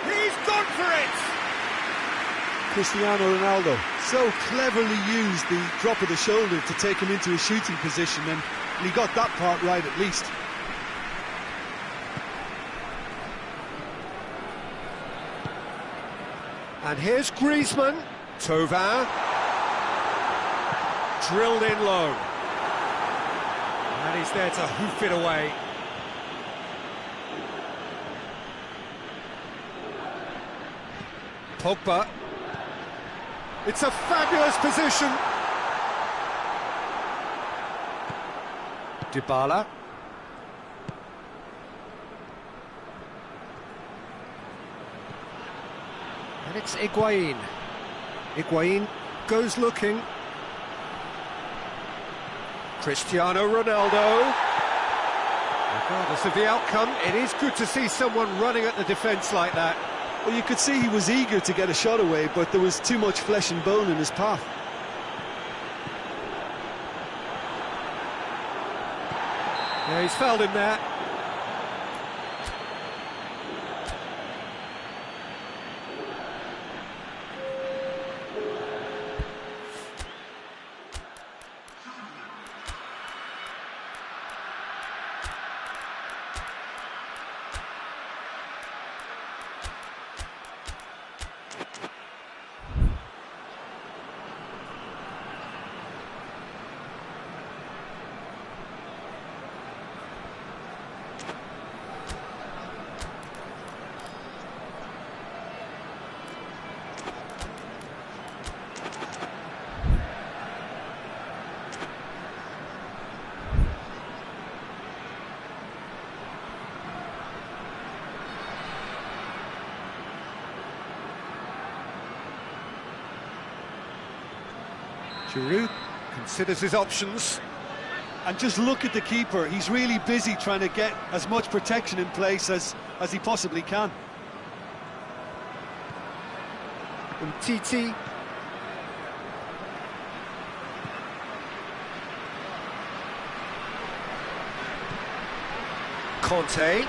He's gone for it! Cristiano Ronaldo so cleverly used the drop of the shoulder to take him into a shooting position, and he got that part right at least. And here's Griezmann. Thauvin. Drilled in low. And he's there to hoof it away. Pogba. It's a fabulous position. Dybala. And it's Higuain. Higuain goes looking. Cristiano Ronaldo. Regardless of the outcome, it is good to see someone running at the defence like that. Well, you could see he was eager to get a shot away, but there was too much flesh and bone in his path. Yeah, he's fouled him there. Giroud considers his options. And just look at the keeper. He's really busy trying to get as much protection in place as he possibly can. Titi. Conte.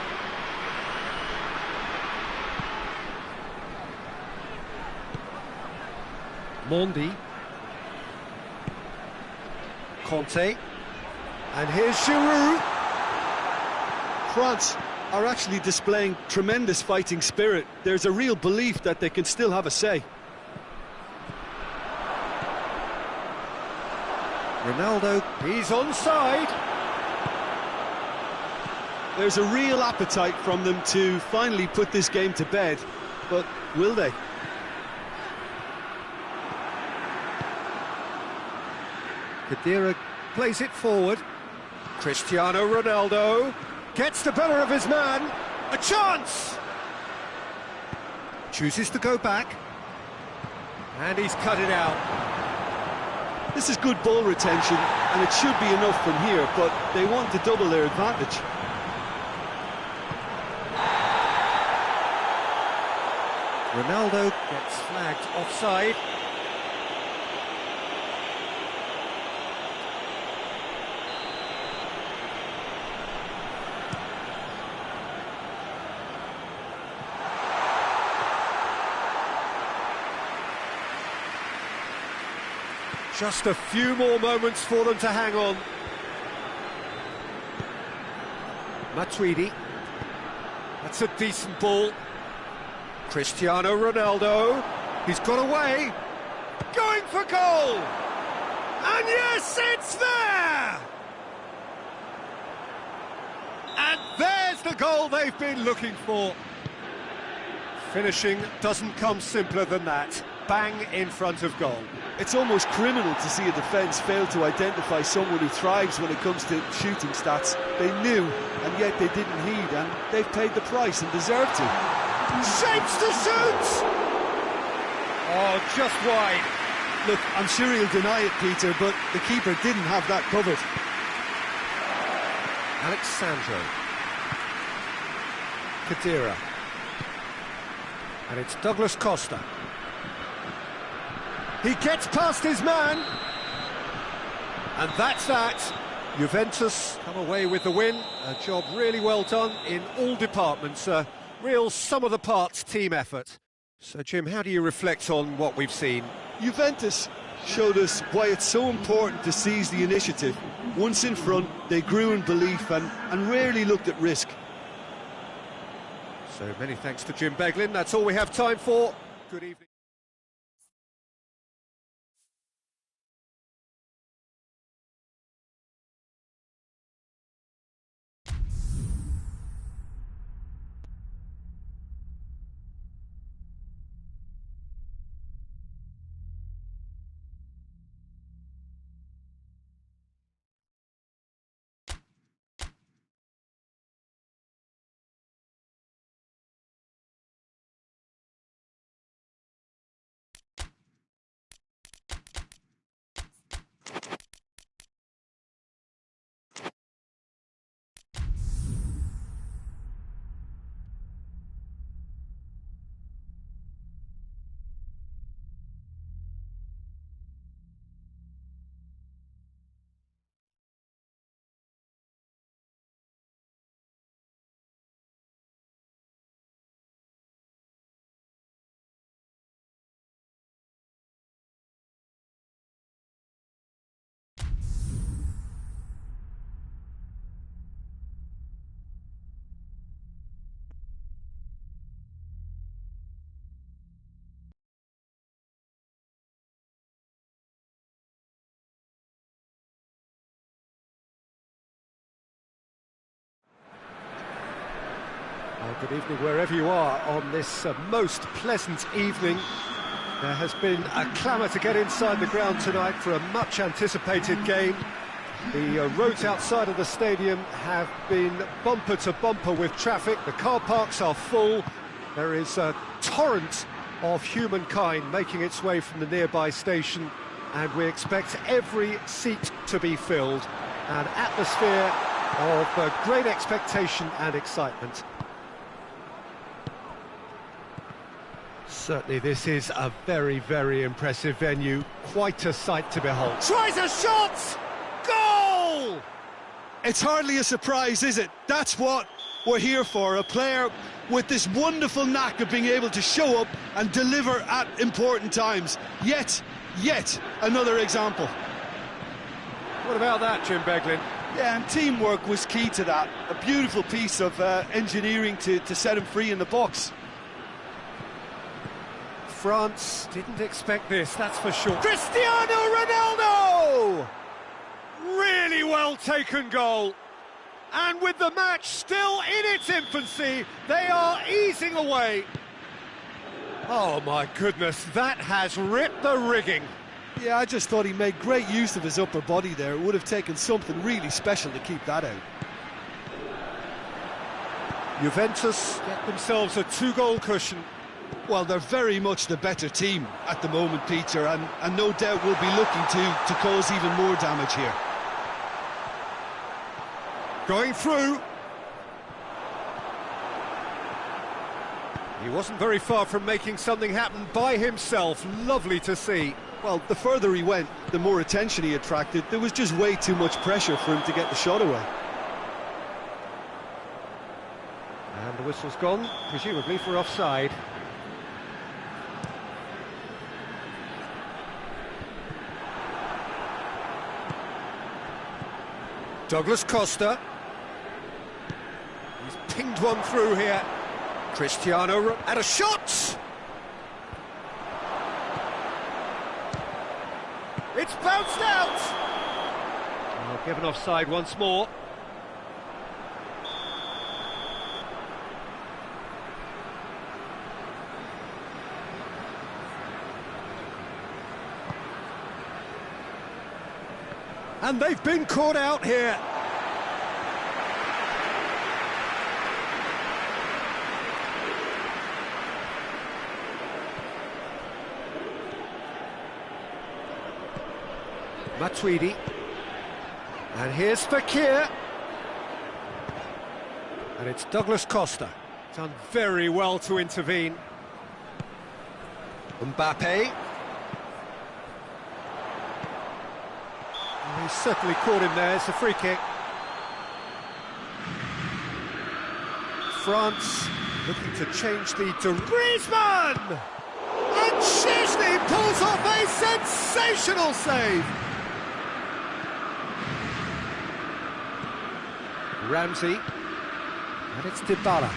Mondi. Conte. And here's Giroud. France are actually displaying tremendous fighting spirit. There's a real belief that they can still have a say. Ronaldo, he's onside. There's a real appetite from them to finally put this game to bed, but will they? Khedira plays it forward. Cristiano Ronaldo gets the better of his man. A chance! Chooses to go back. And he's cut it out. This is good ball retention, and it should be enough from here, but they want to double their advantage. Ronaldo gets flagged offside. Just a few more moments for them to hang on. Matuidi. That's a decent ball. Cristiano Ronaldo. He's got away. Going for goal. And yes, it's there! And there's the goal they've been looking for. Finishing doesn't come simpler than that. Bang in front of goal. It's almost criminal to see a defence fail to identify someone who thrives when it comes to shooting stats. They knew, and yet they didn't heed, and they've paid the price and deserve to. Shapes to shoot! Oh, just wide. Look, I'm sure he'll deny it, Peter, but the keeper didn't have that covered. Alexandro. Khedira. And it's Douglas Costa. He gets past his man. And that's that. Juventus come away with the win. A job really well done in all departments. A real sum-of-the-parts team effort. So, Jim, how do you reflect on what we've seen? Juventus showed us why it's so important to seize the initiative. Once in front, they grew in belief and rarely looked at risk. So many thanks to Jim Beglin. That's all we have time for. Good evening. Good evening wherever you are on this most pleasant evening. There has been a clamour to get inside the ground tonight for a much anticipated game. The roads outside of the stadium have been bumper to bumper with traffic. The car parks are full. There is a torrent of humankind making its way from the nearby station, and we expect every seat to be filled. An atmosphere of great expectation and excitement. Certainly this is a very, very impressive venue. Quite a sight to behold. Tries a shot! Goal! It's hardly a surprise, is it? That's what we're here for. A player with this wonderful knack of being able to show up and deliver at important times. Yet another example. What about that, Jim Beglin? Yeah, and teamwork was key to that. A beautiful piece of engineering to set him free in the box. France didn't expect this, that's for sure. Cristiano Ronaldo! Really well taken goal. And with the match still in its infancy, they are easing away. Oh my goodness, that has ripped the rigging. Yeah, I just thought he made great use of his upper body there. It would have taken something really special to keep that out. Juventus get themselves a 2-goal cushion. Well, they're very much the better team at the moment, Peter, and no doubt will be looking to cause even more damage here. Going through. He wasn't very far from making something happen by himself. Lovely to see. Well, the further he went, the more attention he attracted. There was just way too much pressure for him to get the shot away. And the whistle's gone, presumably for offside. Douglas Costa. He's pinged one through here. Cristiano at a shot! It's bounced out! Oh, given offside once more. And they've been caught out here. Matuidi. And here's Fakir. And it's Douglas Costa. Done very well to intervene. Mbappe. He certainly caught him there. It's a free kick. France looking to change the Griezmann! And Szczesny pulls off a sensational save! Ramsey. And it's Dybala.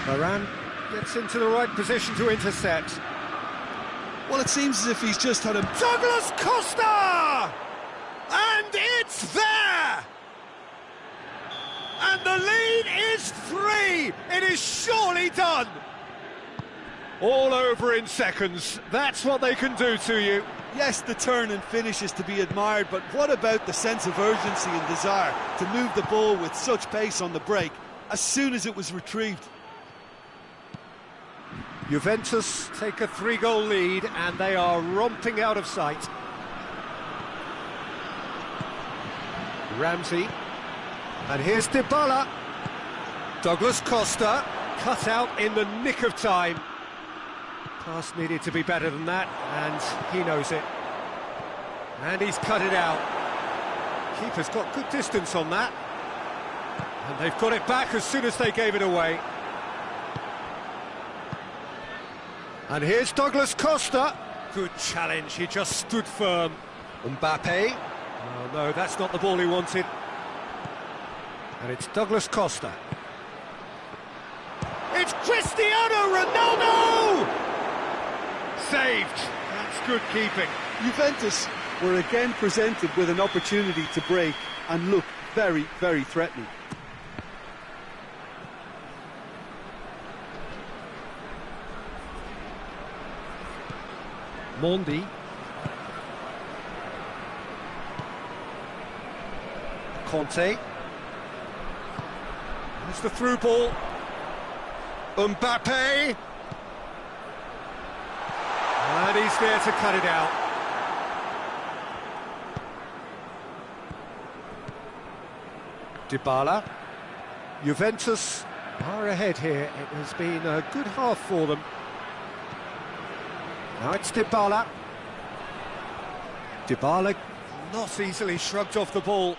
Varane gets into the right position to intercept. Well, it seems as if he's just had a... Douglas Costa! And it's there! And the lead is 3! It is surely done! All over in seconds. That's what they can do to you. Yes, the turn and finish is to be admired, but what about the sense of urgency and desire to move the ball with such pace on the break as soon as it was retrieved? Juventus take a 3-goal lead and they are romping out of sight. Ramsey. And here's Dybala. Douglas Costa cut out in the nick of time. Pass needed to be better than that, and he knows it. And he's cut it out. Keeper's got good distance on that. And they've got it back as soon as they gave it away. And here's Douglas Costa. Good challenge, he just stood firm. Mbappe. Oh no, that's not the ball he wanted. And it's Douglas Costa. It's Cristiano Ronaldo! Saved. That's good keeping. Juventus were again presented with an opportunity to break and look very, very threatening. Mondi. Conte. There's the through ball. Mbappe. And he's there to cut it out. Dybala. Juventus are ahead here. It has been a good half for them. Now it's Dybala. Dybala not easily shrugged off the ball.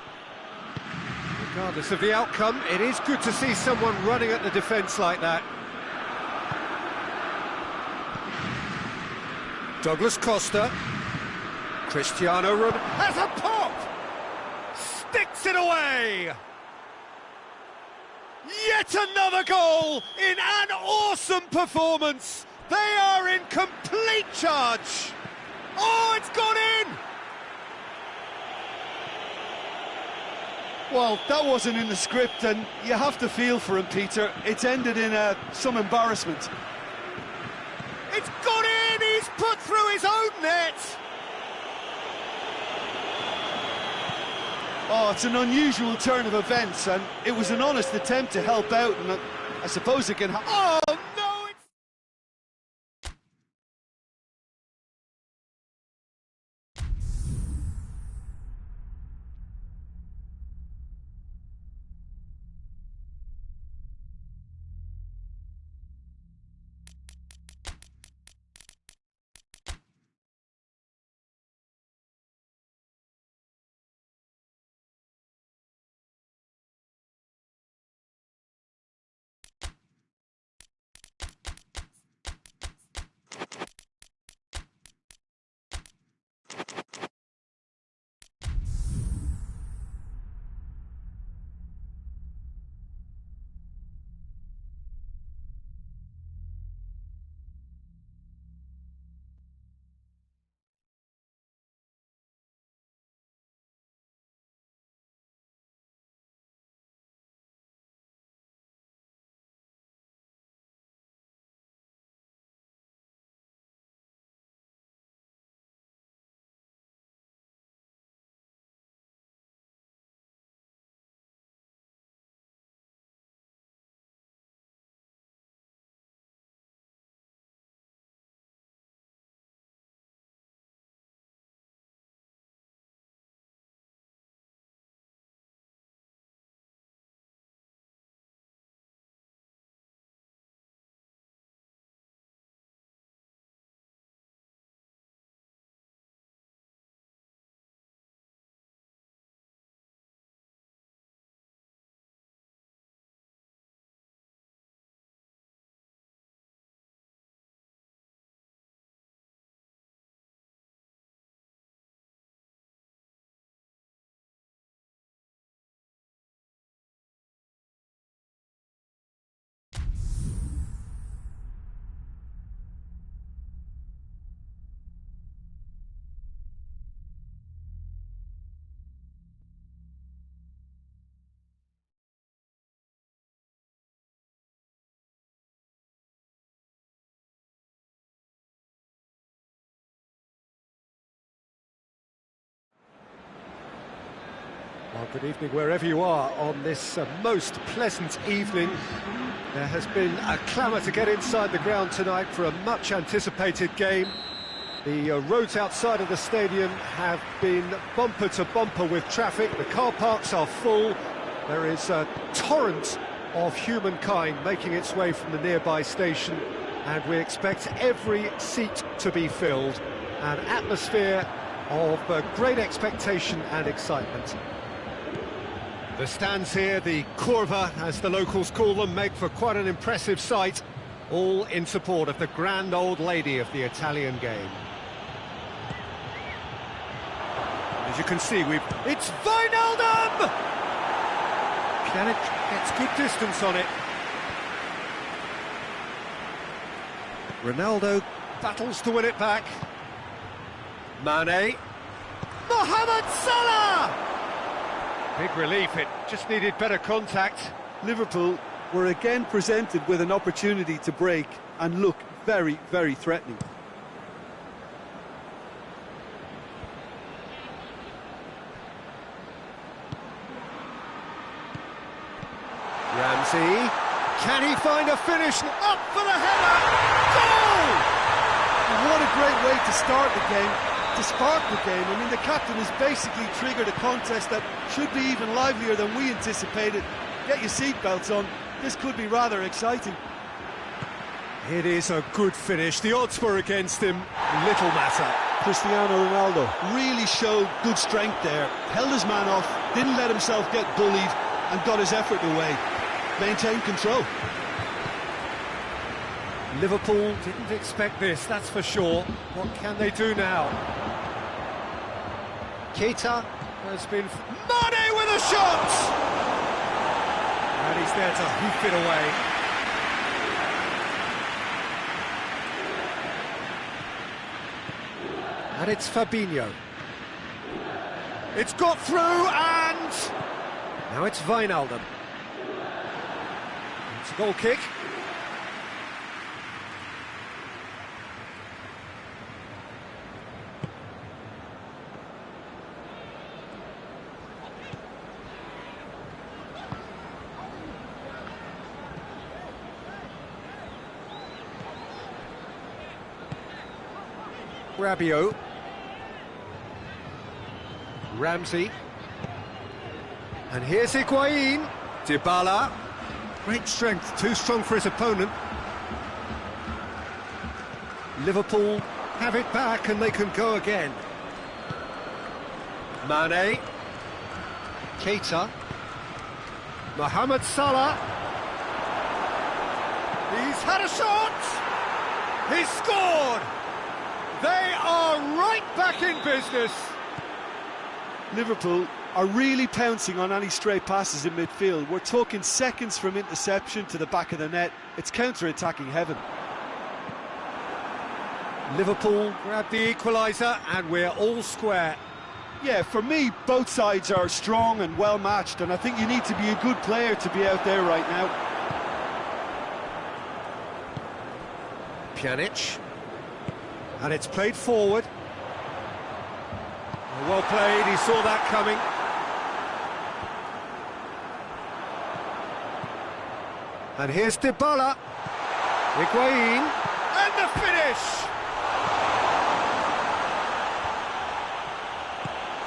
Regardless of the outcome, it is good to see someone running at the defence like that. Douglas Costa. Cristiano Ronaldo has a pop! Sticks it away! Yet another goal in an awesome performance! They are in complete charge! Oh, it's gone in! Well, that wasn't in the script, and you have to feel for him, Peter. It's ended in some embarrassment. It's gone in! He's put through his own net! Oh, it's an unusual turn of events, and it was an honest attempt to help out, and I suppose it can... Oh, no! It's... Well, good evening wherever you are on this most pleasant evening. There has been a clamour to get inside the ground tonight for a much anticipated game. The roads outside of the stadium have been bumper to bumper with traffic. The car parks are full. There is a torrent of humankind making its way from the nearby station, and we expect every seat to be filled. An atmosphere of great expectation and excitement. The stands here, the curva, as the locals call them, make for quite an impressive sight, all in support of the grand old lady of the Italian game. As you can see, it's Wijnaldum! Pjanic gets good distance on it. Ronaldo battles to win it back. Mane. Mohamed Salah! Big relief, it just needed better contact. Liverpool were again presented with an opportunity to break and look very, very threatening. Ramsey, can he find a finish? Up for the header! Goal! What a great way to start the game, to spark the game. I mean, the captain has basically triggered a contest that should be even livelier than we anticipated. Get your seatbelts on, this could be rather exciting. It is a good finish. The odds were against him, little matter. Cristiano Ronaldo really showed good strength there, held his man off, didn't let himself get bullied and got his effort away. Maintained control. Liverpool didn't expect this, that's for sure. What can they do now? Keita has been... Mane with a shot! And he's there to hoof it away. And it's Fabinho. It's got through and... Now it's Wijnaldum. It's a goal kick. Rabiot. Ramsey. And here's Higuain. Dybala. Great strength, too strong for his opponent. Liverpool have it back and they can go again. Mane. Keita. Mohamed Salah. He's had a shot! He's scored! They are right back in business. Liverpool are really pouncing on any stray passes in midfield. We're talking seconds from interception to the back of the net. It's counter-attacking heaven. Liverpool grab the equaliser and we're all square. Yeah, for me, both sides are strong and well-matched, and I think you need to be a good player to be out there right now. Pjanic. And it's played forward. Well played, he saw that coming. And here's Dybala. Higuain. And the finish!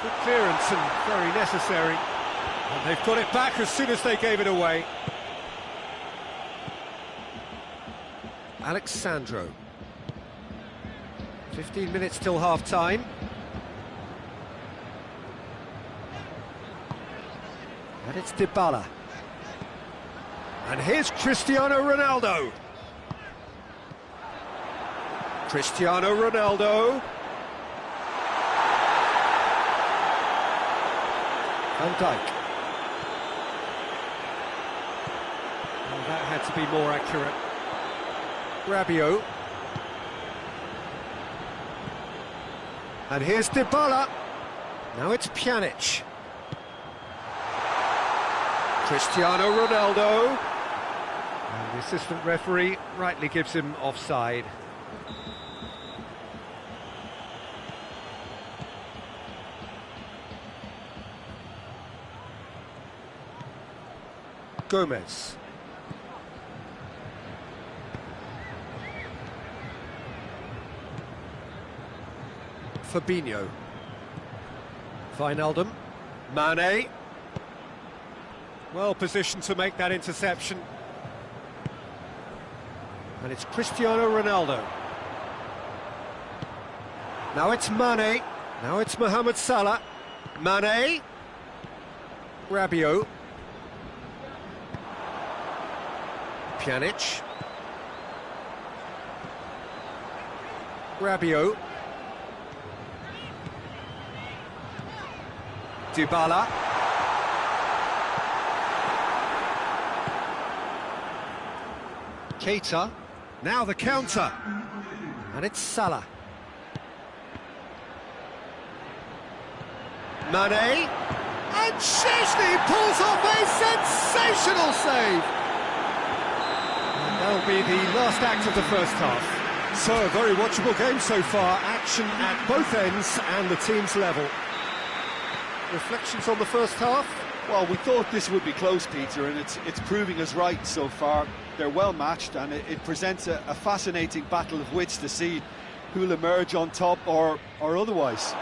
Good clearance and very necessary. And they've got it back as soon as they gave it away. Alexandro. 15 minutes till half-time. And it's Dybala. And here's Cristiano Ronaldo. Cristiano Ronaldo. Van Dijk. Well, that had to be more accurate. Rabiot. And here's Dybala. Now it's Pjanic. Cristiano Ronaldo. And the assistant referee rightly gives him offside. Gomez. Fabinho. Wijnaldum. Mane. Well positioned to make that interception. And it's Cristiano Ronaldo. Now it's Mane. Now it's Mohamed Salah. Mane. Rabiot. Pjanic. Rabiot. Dybala. Keita. Now the counter. And it's Salah. Mane. And Szczęsny pulls off a sensational save. And that'll be the last act of the first half. So, a very watchable game so far. Action at both ends and the team's level. Reflections on the first half? Well, we thought this would be close, Peter, and it's proving us right so far. They're well matched, and it presents a fascinating battle of wits to see who'll emerge on top or otherwise.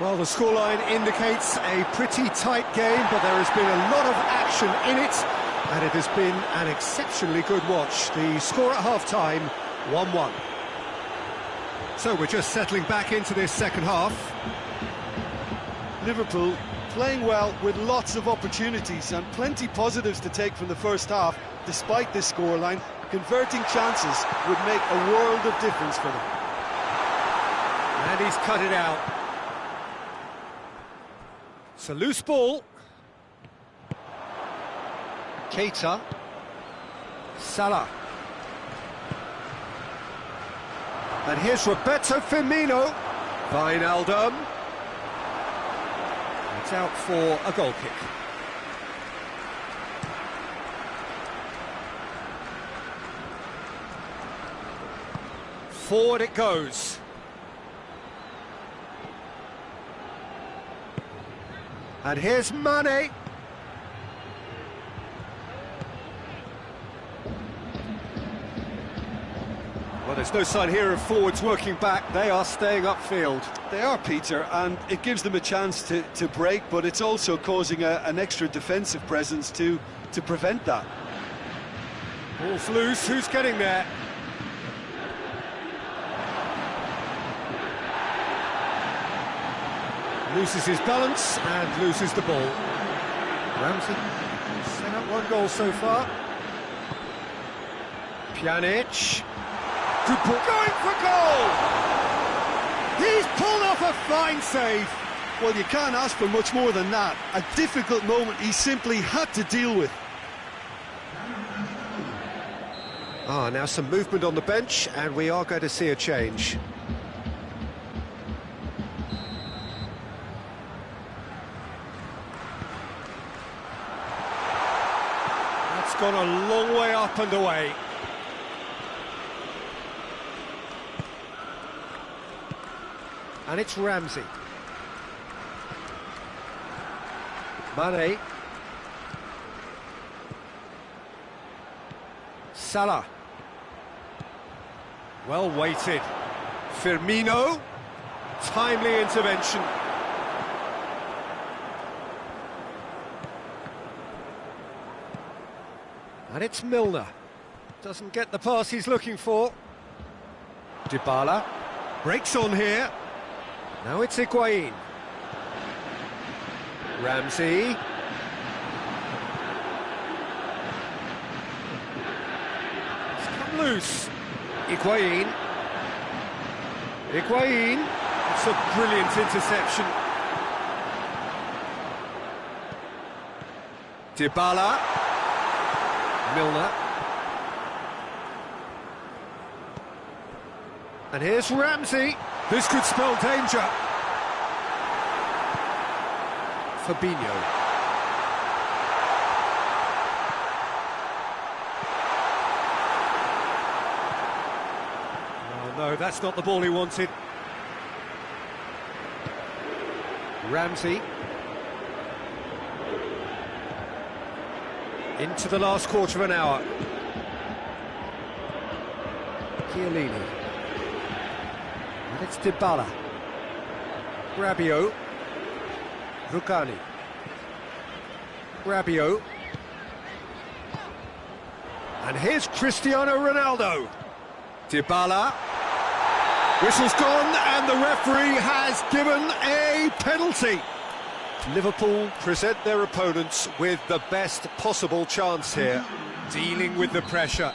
Well, the scoreline indicates a pretty tight game, but there has been a lot of action in it, and it has been an exceptionally good watch. The score at half-time, 1-1. So we're just settling back into this second half. Liverpool playing well with lots of opportunities and plenty positives to take from the first half, despite this scoreline. Converting chances would make a world of difference for them. And he's cut it out. It's a loose ball. Keita. Salah. And here's Roberto Firmino. Wijnaldum. It's out for a goal kick. Forward it goes. And here's Mane. Well, there's no sign here of forwards working back. They are staying upfield. They are, Peter, and it gives them a chance to break, but it's also causing an extra defensive presence to prevent that. Ball's loose. Who's getting there? Loses his balance and loses the ball. Ramsey set up one goal so far. Pjanic. Good ball. Going for goal! He's pulled off a fine save. Well, you can't ask for much more than that. A difficult moment he simply had to deal with. Now some movement on the bench, and we are going to see a change. That's gone a long way up and away. And it's Ramsey. Mane. Salah. Well weighted. Firmino. Timely intervention. And it's Milner. Doesn't get the pass he's looking for. Dybala. Breaks on here. Now it's Higuain. Ramsey. It's come loose. Higuain. Higuain. It's a brilliant interception. Dybala. Milner. And here's Ramsey. This could spell danger. Fabinho. Oh no, that's not the ball he wanted. Ramsey. Into the last quarter of an hour. Chiellini. And it's Dybala. Rabiot. Rugani. Rabiot. And here's Cristiano Ronaldo. Dybala. Whistle's gone and the referee has given a penalty. Liverpool present their opponents with the best possible chance here, dealing with the pressure.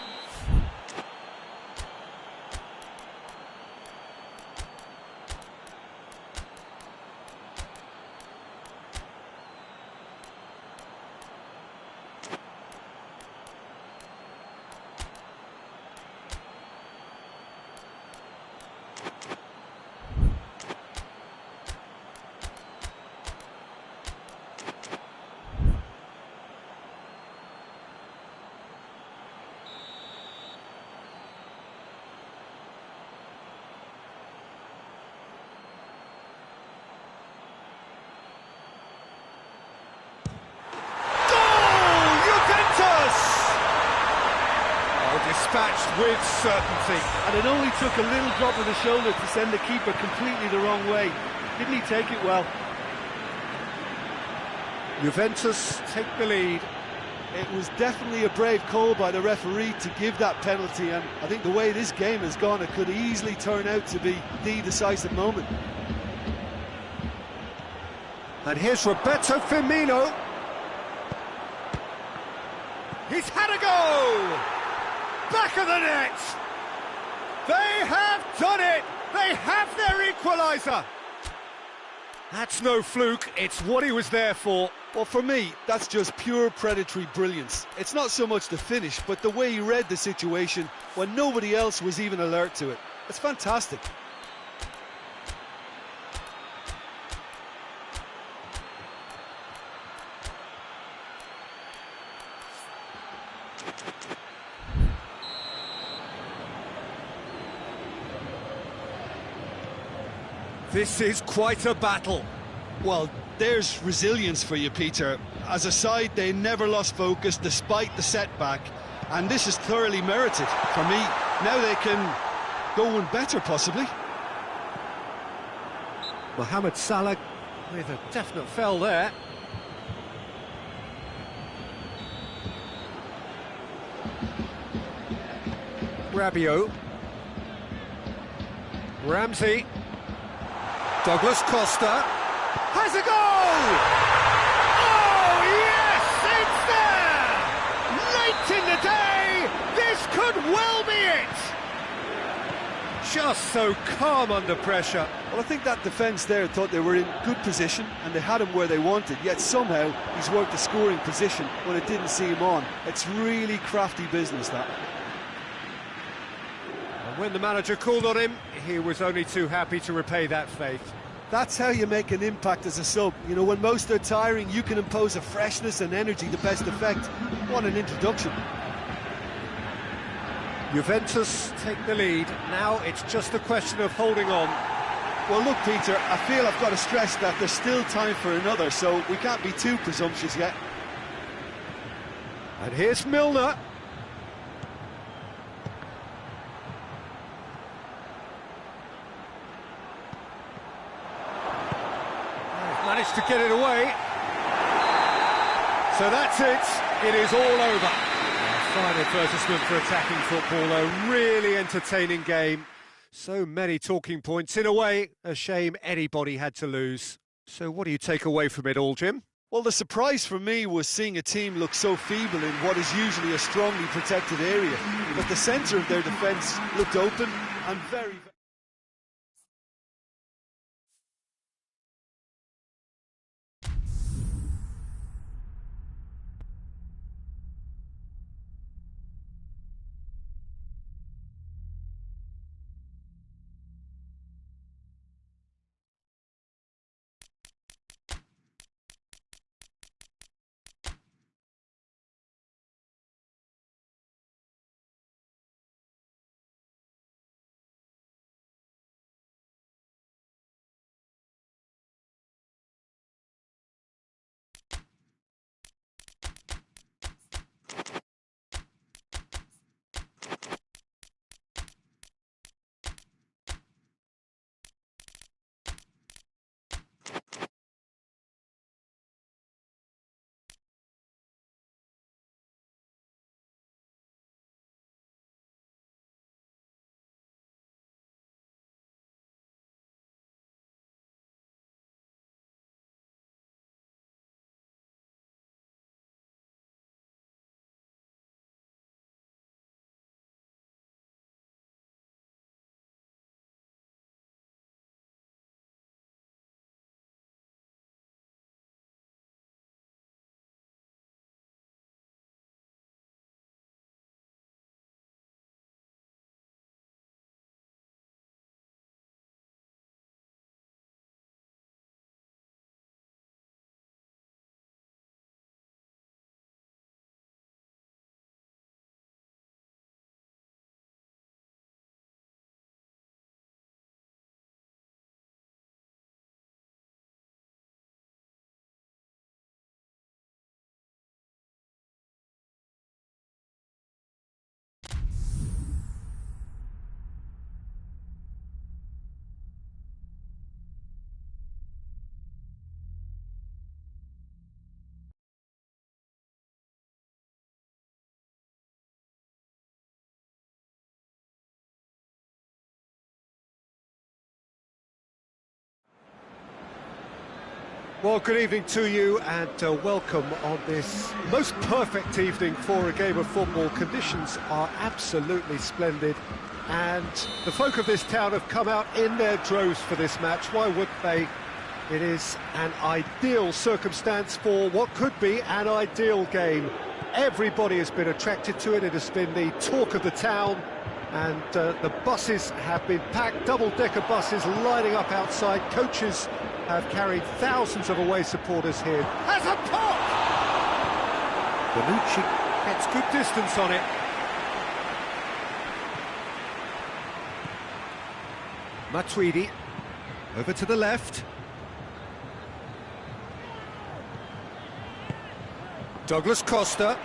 touched with certainty. And it only took a little drop of the shoulder to send the keeper completely the wrong way. Didn't he take it well? Juventus take the lead. It was definitely a brave call by the referee to give that penalty, and I think the way this game has gone, it could easily turn out to be the decisive moment. And here's Roberto Firmino. He's had a go! Back of the net! They have done it! They have their equaliser! That's no fluke, it's what he was there for. Well, for me, that's just pure predatory brilliance. It's not so much the finish, but the way he read the situation when nobody else was even alert to it. It's fantastic. This is quite a battle. Well, there's resilience for you, Peter. As a side, they never lost focus despite the setback, and this is thoroughly merited. For me, now they can go one better, possibly. Mohamed Salah with a definite foul there. Rabiot. Ramsey. Douglas Costa has a goal! Oh, yes, it's there! Late in the day, this could well be it! Just so calm under pressure. Well, I think that defence there thought they were in good position and they had him where they wanted, yet somehow he's worked the scoring position when it didn't see him on. It's really crafty business, that. When the manager called on him, he was only too happy to repay that faith. That's how you make an impact as a sub. You know, when most are tiring, you can impose a freshness and energy to best effect. What an introduction. Juventus take the lead. Now it's just a question of holding on. Well, look, Peter, I feel I've got to stress that there's still time for another, so we can't be too presumptuous yet. And here's Milner. Managed to get it away. So that's it. It is all over. A fine advertisement for attacking football. A really entertaining game. So many talking points. In a way, a shame anybody had to lose. So what do you take away from it all, Jim? Well, the surprise for me was seeing a team look so feeble in what is usually a strongly protected area. But the centre of their defence looked open and very... Well, good evening to you and welcome on this most perfect evening for a game of football. Conditions are absolutely splendid and the folk of this town have come out in their droves for this match. Why would they? It is an ideal circumstance for what could be an ideal game. Everybody has been attracted to it. It has been the talk of the town, and the buses have been packed, double-decker buses lining up outside. Coaches have carried thousands of away supporters here. Has a pop! Bonucci gets good distance on it. Matuidi over to the left. Douglas Costa.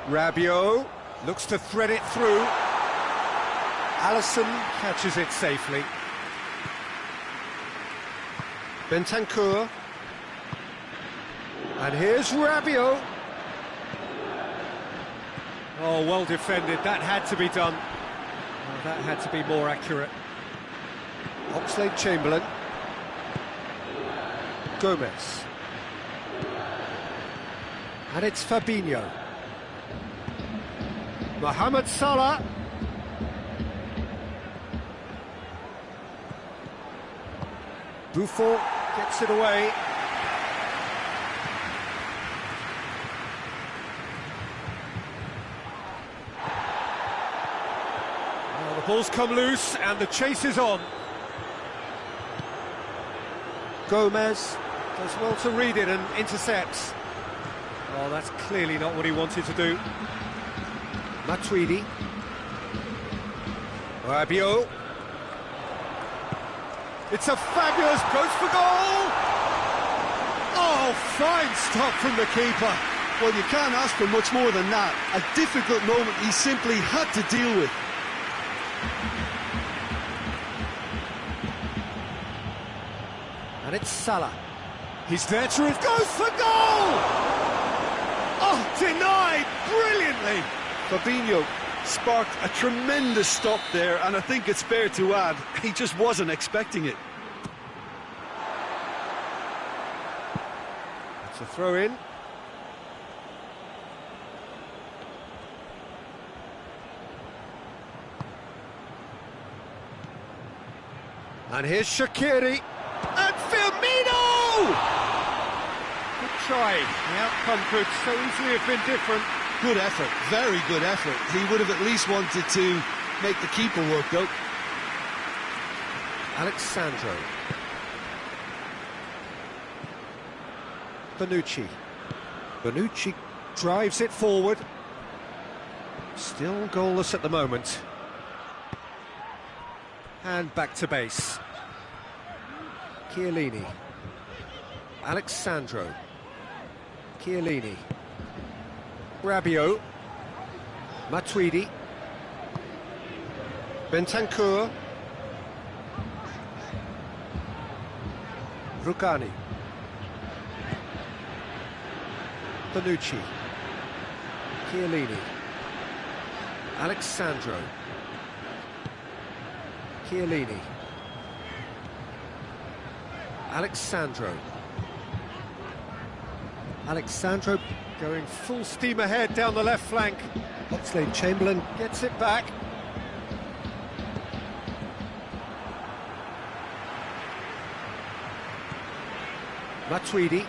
Rabiot looks to thread it through. Alisson catches it safely. Bentancur. And here's Rabiot. Oh, well defended. That had to be done. Oh, that had to be more accurate. Oxlade-Chamberlain. Gomez. And it's Fabinho. Mohamed Salah. Buffon gets it away. Well, the ball's come loose and the chase is on. Gomez does well to read it and intercepts. Oh, that's clearly not what he wanted to do. Matuidi. Rabiot. It's a fabulous goes for goal! Oh, fine stop from the keeper. Well, you can't ask for much more than that. A difficult moment he simply had to deal with. And it's Salah. He's there to it. Goes for goal! Oh, denied brilliantly. Fabinho sparked a tremendous stop there, and I think it's fair to add, he just wasn't expecting it. It's a throw-in. And here's Shaqiri. And Firmino! Good try. The outcome could so easily have been different. Good effort, very good effort. He would have at least wanted to make the keeper work, though. Alexandro. Bonucci. Bonucci drives it forward. Still goalless at the moment. And back to base. Chiellini. Alexandro. Chiellini. Rabiot. Matuidi. Bentancur. Rugani. Bonucci. Chiellini. Alexandro. Chiellini. Alexandro. Alexandro going full steam ahead down the left flank. Oxlade-Chamberlain gets it back. Matuidi.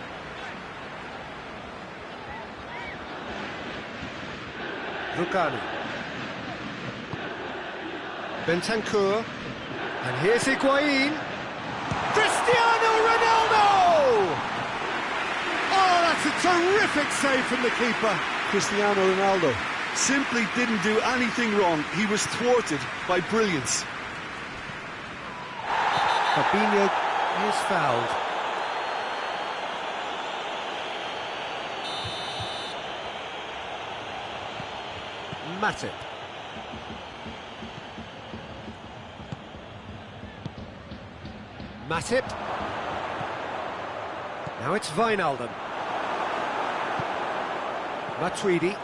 Rugani. Bentancur. And here's Higuain. Cristiano Ronaldo! Oh, that's a terrific save from the keeper. Cristiano Ronaldo simply didn't do anything wrong. He was thwarted by brilliance. Fabinho is fouled. Matip. Matip. Now it's Wijnaldum. Matuidi.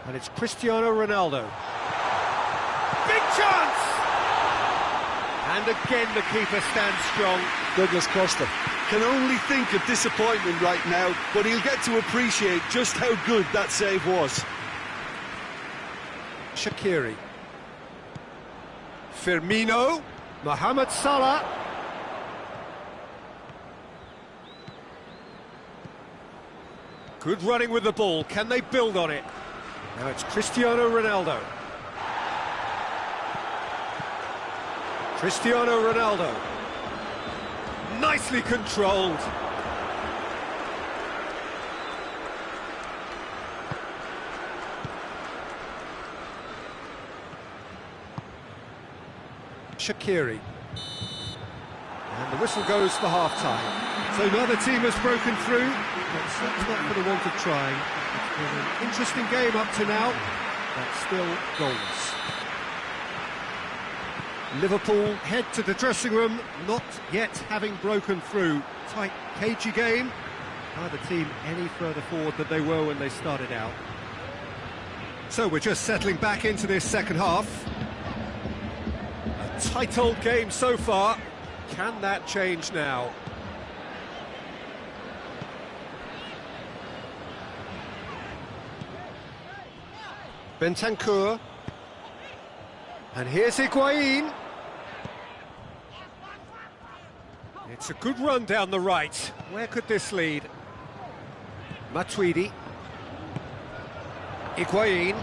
And it's Cristiano Ronaldo. big chance! And again the keeper stands strong. Douglas Costa can only think of disappointment right now, but he'll get to appreciate just how good that save was. Shaqiri. Firmino. Mohamed Salah. Good running with the ball. Can they build on it? Now it's Cristiano Ronaldo. Cristiano Ronaldo. Nicely controlled. Shaqiri. And the whistle goes for half-time. So neither team has broken through, but that's not for the want of trying. It's been an interesting game up to now, but still goalless. Liverpool head to the dressing room, not yet having broken through. Tight, cagey game. Neither team any further forward than they were when they started out. So we're just settling back into this second half. A tight old game so far. Can that change now? Bentancur. And here's Higuain. It's a good run down the right. Where could this lead? Matuidi. Higuain.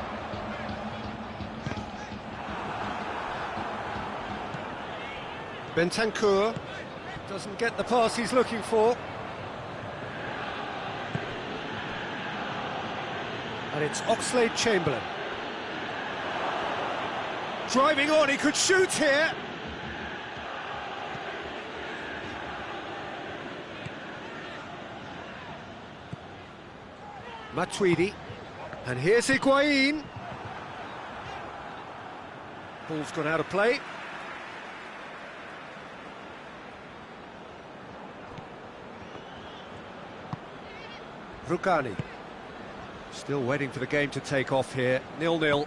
Bentancur doesn't get the pass he's looking for. And it's Oxlade-Chamberlain. Driving on, he could shoot here. Matuidi. And here's Higuain. Ball's gone out of play. Rugani. Still waiting for the game to take off here. 0-0.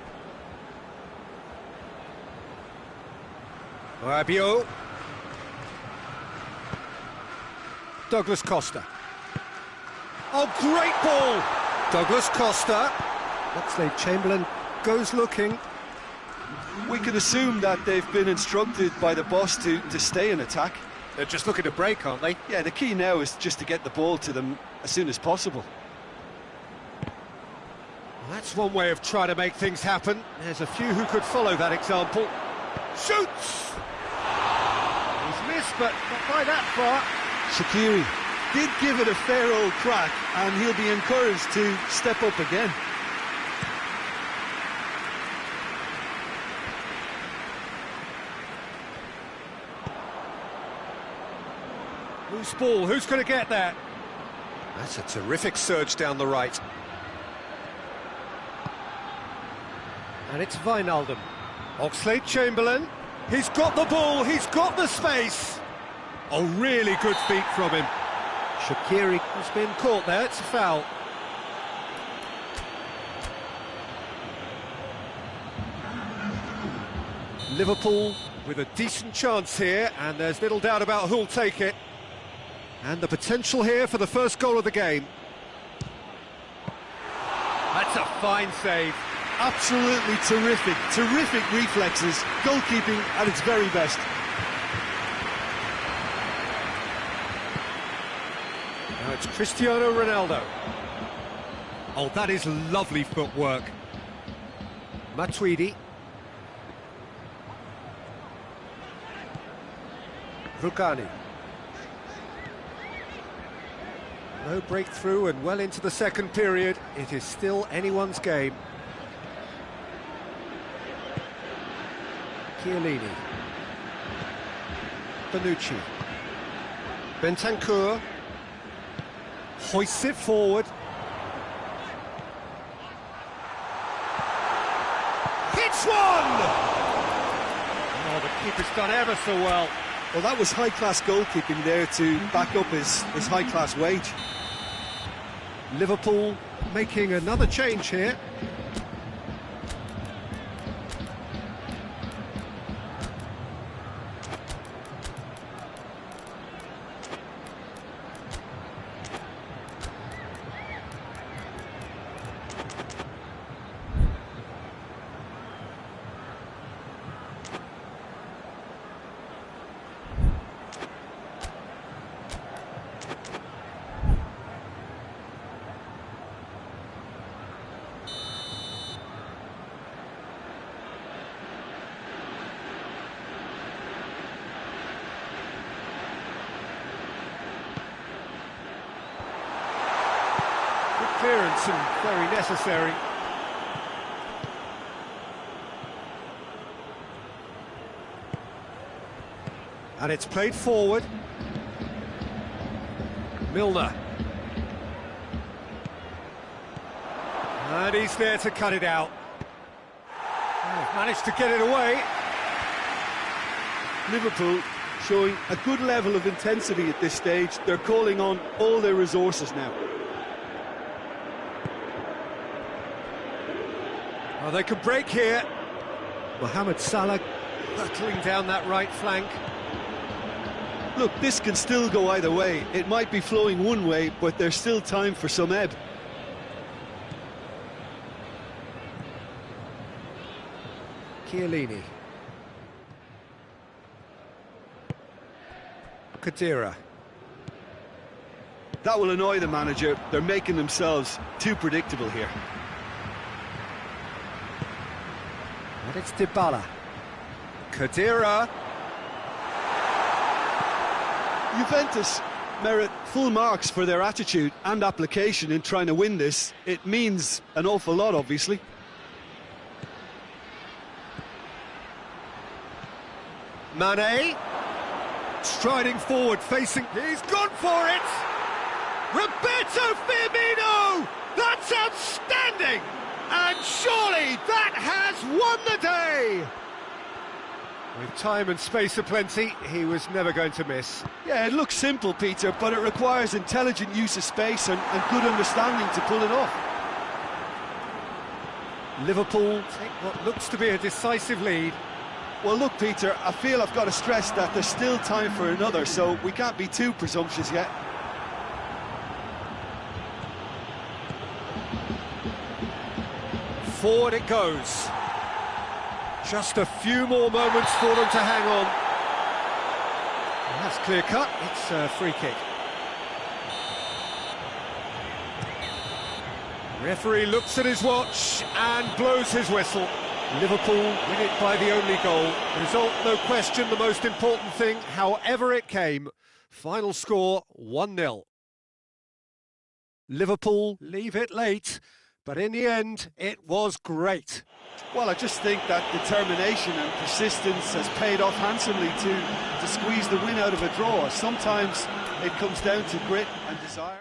Rabiot. Douglas Costa. Oh, great ball! Douglas Costa. Oxlade-Chamberlain goes looking. We can assume that they've been instructed by the boss to stay in attack. They're just looking to break, aren't they? Yeah, the key now is just to get the ball to them as soon as possible. That's one way of trying to make things happen. There's a few who could follow that example. Shoots! He's missed, but not by that far. Shaqiri did give it a fair old crack, and he'll be encouraged to step up again. Loose ball, who's going to get that? That's a terrific surge down the right. And it's Wijnaldum. Oxlade-Chamberlain. He's got the ball, he's got the space. Oh, really good feet from him. Shaqiri has been caught there, it's a foul. Liverpool with a decent chance here, and there's little doubt about who'll take it. And the potential here for the first goal of the game. That's a fine save. Absolutely terrific, terrific reflexes, goalkeeping at its very best. Now it's Cristiano Ronaldo. Oh, that is lovely footwork. Matuidi. Rugani. No breakthrough and well into the second period. It is still anyone's game. Chiellini. Bonucci. Bentancur. Hoists it forward. Hits one! Oh, the keeper's done ever so well. Well, that was high-class goalkeeping there to back up his high-class wage. Liverpool making another change here. interference and very necessary. And it's played forward. Milner. And he's there to cut it out. Oh, managed to get it away. Liverpool showing a good level of intensity at this stage. They're calling on all their resources now. Oh, they could break here. Mohamed Salah hurtling down that right flank. Look, this can still go either way. It might be flowing one way, but there's still time for some ebb. Chiellini. Khedira. That will annoy the manager. They're making themselves too predictable here. And it's Dybala. Khedira. Juventus merit full marks for their attitude and application in trying to win this. It means an awful lot, obviously. Mane. Striding forward, facing... He's gone for it! Roberto Firmino! That's outstanding! And surely that has won the day! With time and space aplenty, he was never going to miss. Yeah, it looks simple, Peter, but it requires intelligent use of space and good understanding to pull it off. Liverpool take what looks to be a decisive lead. Well, look, Peter, I feel I've got to stress that there's still time for another, so we can't be too presumptuous yet. Forward it goes. Just a few more moments for them to hang on. And that's clear cut, it's a free kick. Referee looks at his watch and blows his whistle. Liverpool win it by the only goal. Result, no question, the most important thing, however it came. Final score, 1-0. Liverpool leave it late, but in the end, it was great. Well, I just think that determination and persistence has paid off handsomely to squeeze the win out of a draw. Sometimes it comes down to grit and desire.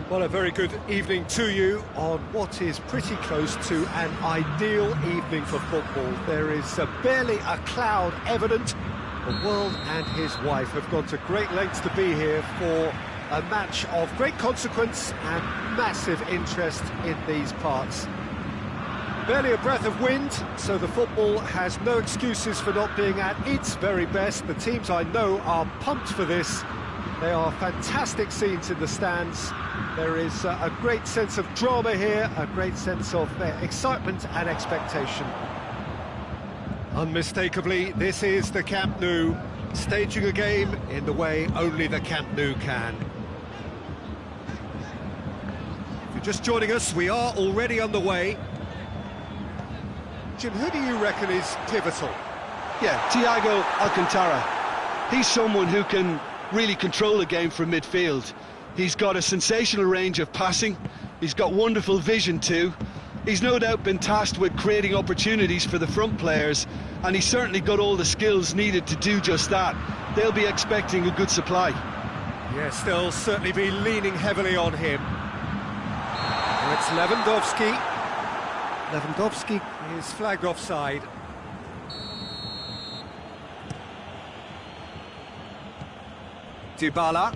Well, a very good evening to you on what is pretty close to an ideal evening for football. There is barely a cloud evident. The world and his wife have gone to great lengths to be here for a match of great consequence and massive interest in these parts. Barely a breath of wind, so the football has no excuses for not being at its very best. The teams I know are pumped for this. They are fantastic scenes in the stands. There is a great sense of drama here, a great sense of excitement and expectation. Unmistakably, this is the Camp Nou, staging a game in the way only the Camp Nou can. If you're just joining us, we are already underway. Jim, who do you reckon is pivotal? Yeah, Thiago Alcantara. He's someone who can really control a game from midfield. He's got a sensational range of passing, he's got wonderful vision too. He's no doubt been tasked with creating opportunities for the front players, and he's certainly got all the skills needed to do just that. They'll be expecting a good supply. Yes, they'll certainly be leaning heavily on him. Now it's Lewandowski. Lewandowski is flagged offside. Dybala.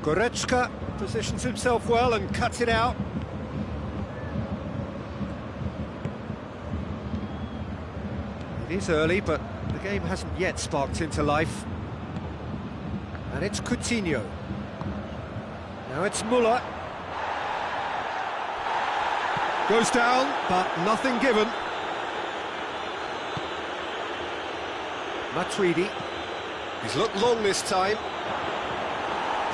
Goretzka positions himself well and cuts it out. It is early, but the game hasn't yet sparked into life. And it's Coutinho. Now it's Muller. Goes down, but nothing given. Matuidi. He's looked long this time.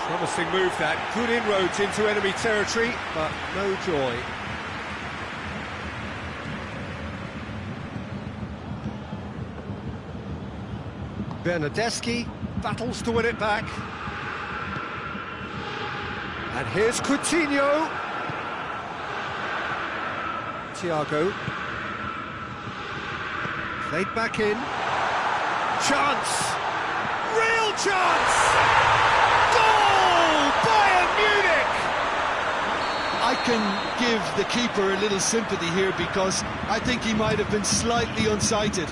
Promising move that. Good inroads into enemy territory, but no joy. Bernardeschi battles to win it back. And here's Coutinho. Thiago. Played back in. Chance! Real chance! Goal! Bayern Munich! I can give the keeper a little sympathy here because I think he might have been slightly unsighted.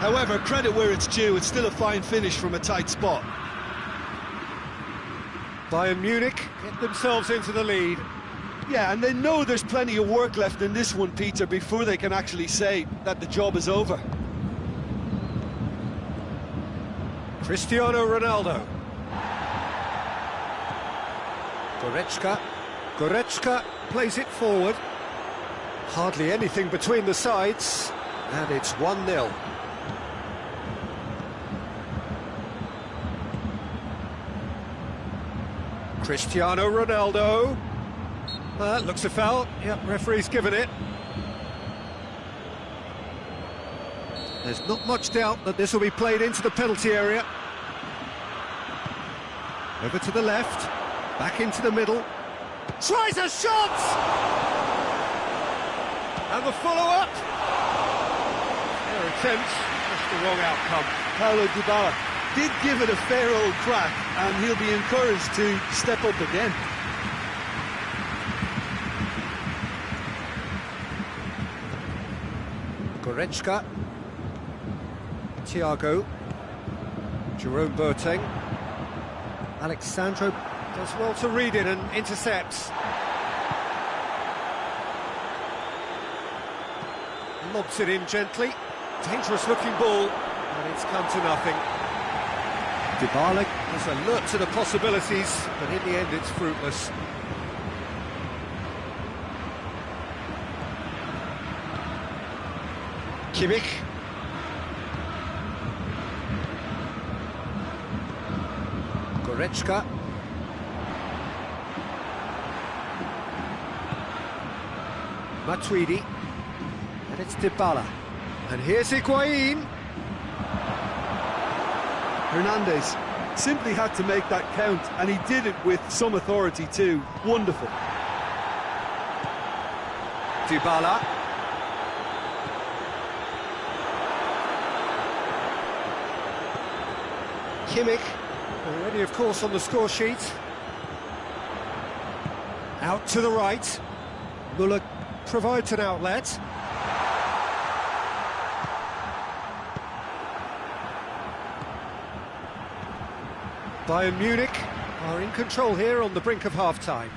However, credit where it's due, it's still a fine finish from a tight spot. Bayern Munich get themselves into the lead. Yeah, and they know there's plenty of work left in this one, Peter, before they can actually say that the job is over. Cristiano Ronaldo. Goretzka. Goretzka plays it forward. Hardly anything between the sides, and it's 1-0. Cristiano Ronaldo. Looks a foul. Yep, referee's given it. There's not much doubt that this will be played into the penalty area. Over to the left, back into the middle. Tries a shot! And the follow-up. Fair attempt, just the wrong outcome. Paulo Dybala did give it a fair old crack, and he'll be encouraged to step up again. Goretzka. Thiago. Jerome Boateng. Alexandro does well to read it and intercepts. Lobs it in gently. Dangerous looking ball, and it's come to nothing. Dybala is alert to the possibilities, but in the end it's fruitless. Kimmich. Goretzka. Matuidi. And it's Dybala. And here's Higuain. Hernandez simply had to make that count, and he did it with some authority too. Wonderful. Dybala. Kimmich, already of course on the score sheet. Out to the right. Muller provides an outlet. Bayern Munich are in control here on the brink of half-time.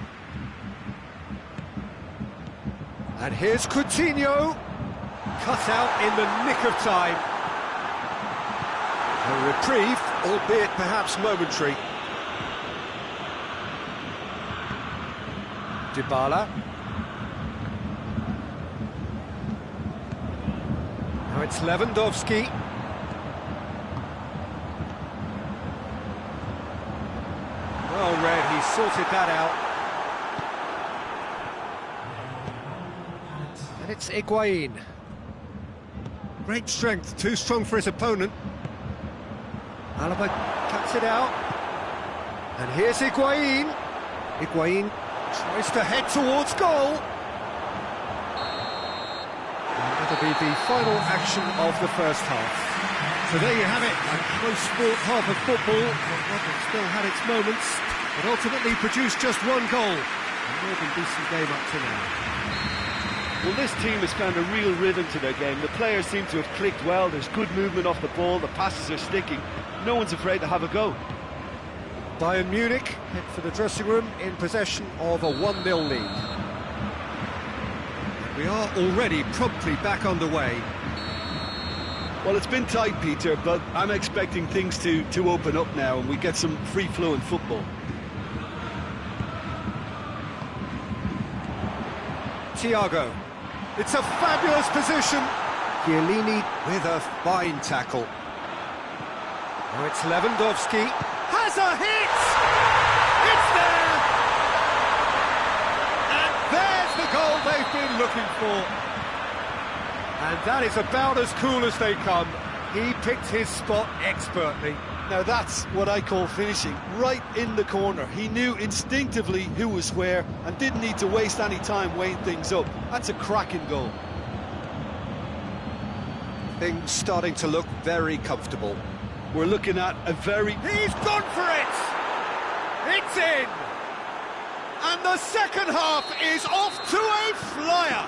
And here's Coutinho, cut out in the nick of time. A reprieve, albeit perhaps momentary. Dybala. Now it's Lewandowski. Well read, he sorted that out. And it's Higuain. Great strength, too strong for his opponent. Alaba cuts it out. And here's Higuain. Higuain tries to head towards goal. And that'll be the final action of the first half. So there you have it, a close-fought half of football. It still had its moments, but ultimately produced just one goal. A more than decent game up to now. Well, this team has found a real rhythm to their game. The players seem to have clicked well. There's good movement off the ball. The passes are sticking. No one's afraid to have a go. Bayern Munich head for the dressing room in possession of a 1-0 lead. We are already promptly back underway. Well, it's been tight, Peter, but I'm expecting things to open up now and we get some free-flowing football. Thiago. It's a fabulous position. Chiellini with a fine tackle. Now it's Lewandowski. Has a hit! It's there! And there's the goal they've been looking for. And that is about as cool as they come. He picked his spot expertly. Now that's what I call finishing, right in the corner. He knew instinctively who was where and didn't need to waste any time weighing things up. That's a cracking goal. Things starting to look very comfortable. We're looking at a very... He's gone for it! It's in! And the second half is off to a flyer!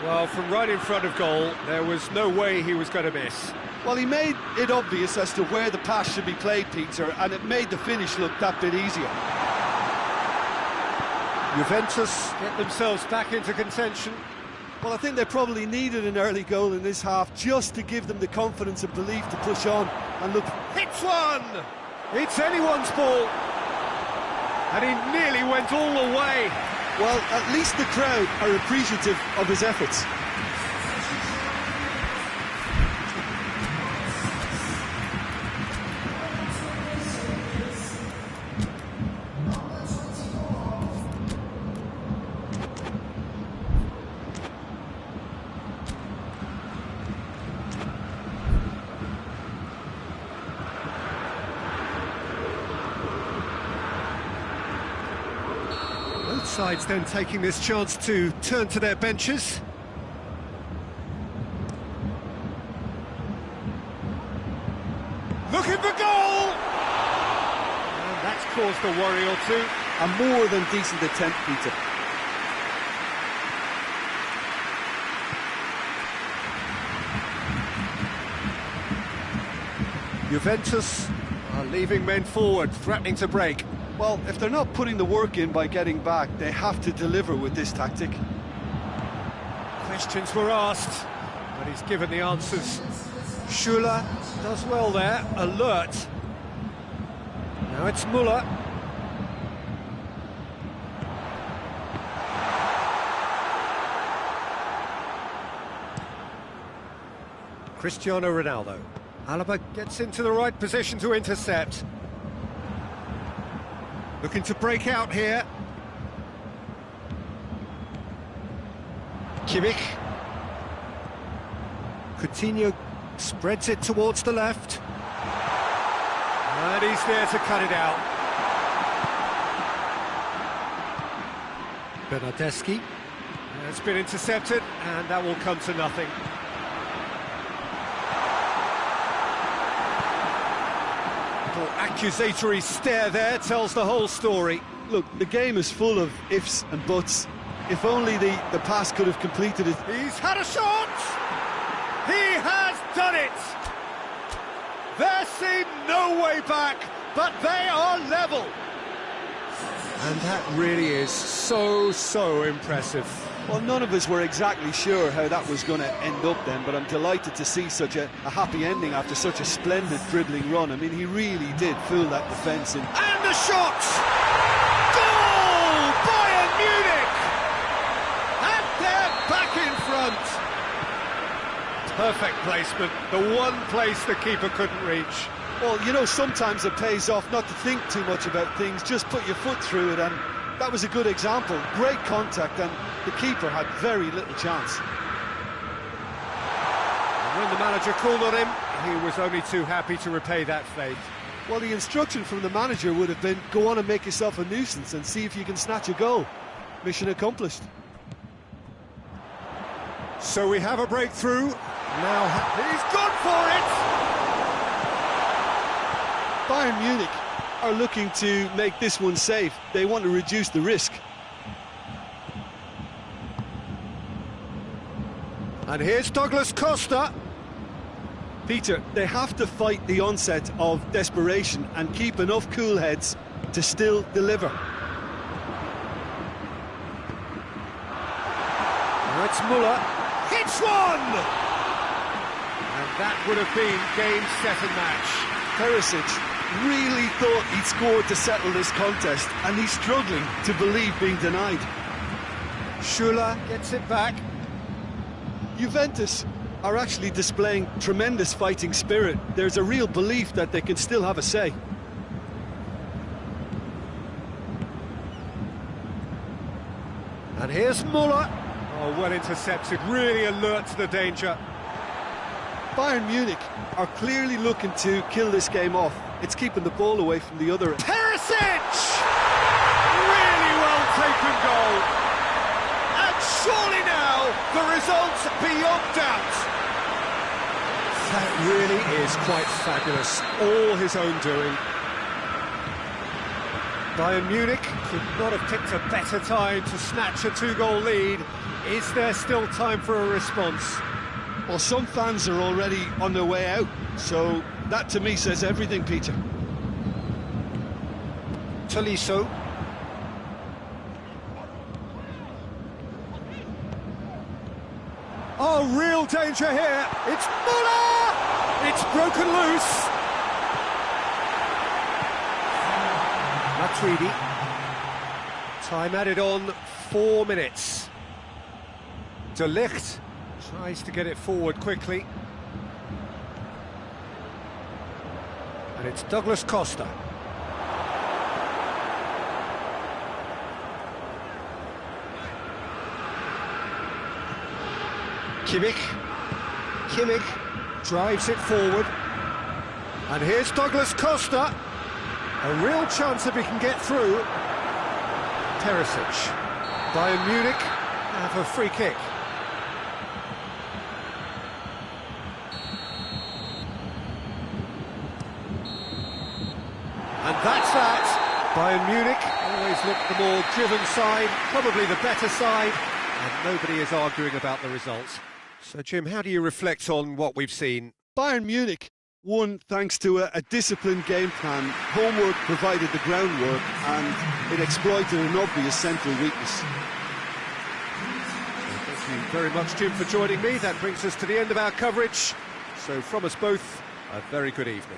Well, from right in front of goal, there was no way he was going to miss. Well, he made it obvious as to where the pass should be played, Peter, and it made the finish look that bit easier. Juventus get themselves back into contention. Well, I think they probably needed an early goal in this half just to give them the confidence and belief to push on. And look, hits one! It's anyone's ball. And he nearly went all the way. Well, at least the crowd are appreciative of his efforts. Both sides then taking this chance to turn to their benches. Looking for goal! And that's caused a worry or two. A more than decent attempt, Peter. Juventus are leaving men forward, threatening to break. Well, if they're not putting the work in by getting back, they have to deliver with this tactic. Questions were asked, but he's given the answers. Schuller does well there, alert. Now it's Muller. Cristiano Ronaldo. Alaba gets into the right position to intercept. Looking to break out here. Kimmich. Coutinho spreads it towards the left. And he's there to cut it out. Bernardeschi has been intercepted, and that will come to nothing. little accusatory stare there tells the whole story. Look, the game is full of ifs and buts. If only the pass could have completed it. He's had a shot! He has done it! There seemed no way back, but they are level. And that really is so impressive. Well, none of us were exactly sure how that was going to end up then, but I'm delighted to see such a happy ending after such a splendid dribbling run. I mean, he really did fool that defence. And the shot! Goal! Bayern Munich! And they're back in front. Perfect placement, the one place the keeper couldn't reach. Well, you know, sometimes it pays off not to think too much about things, just put your foot through it, and that was a good example. Great contact, and the keeper had very little chance. And when the manager called on him, he was only too happy to repay that fate. Well, the instruction from the manager would have been, go on and make yourself a nuisance and see if you can snatch a goal. Mission accomplished. So we have a breakthrough. Now he's gone for it! Bayern Munich are looking to make this one safe. They want to reduce the risk. And here's Douglas Costa. Peter, they have to fight the onset of desperation and keep enough cool heads to still deliver. Now it's Muller. Hits one! And that would have been game, set and match. Perisic really thought he'd scored to settle this contest, and he's struggling to believe being denied. Schuller gets it back. Juventus are actually displaying tremendous fighting spirit. There's a real belief that they can still have a say. And here's Muller. Oh, well intercepted, really alert to the danger. Bayern Munich are clearly looking to kill this game off. It's keeping the ball away from the other end. Perisic! Really well taken goal. And surely now, the result's beyond doubt. That really is quite fabulous. All his own doing. Bayern Munich could not have picked a better time to snatch a two-goal lead. Is there still time for a response? Well, some fans are already on their way out, so that to me says everything, Peter. Tolisso. Oh, real danger here. It's Muller! It's broken loose. Matuidi. Time added on 4 minutes. De Ligt tries to get it forward quickly. And it's Douglas Costa. Kimmich drives it forward. And here's Douglas Costa. A real chance if he can get through. Perisic. Bayern Munich have a free kick. And that's that. Bayern Munich always look the more driven side, probably the better side, and nobody is arguing about the results. So, Jim, how do you reflect on what we've seen? Bayern Munich won thanks to a disciplined game plan. Homework provided the groundwork, and it exploited an obvious central weakness. Thank you very much, Jim, for joining me. That brings us to the end of our coverage. So, from us both, a very good evening.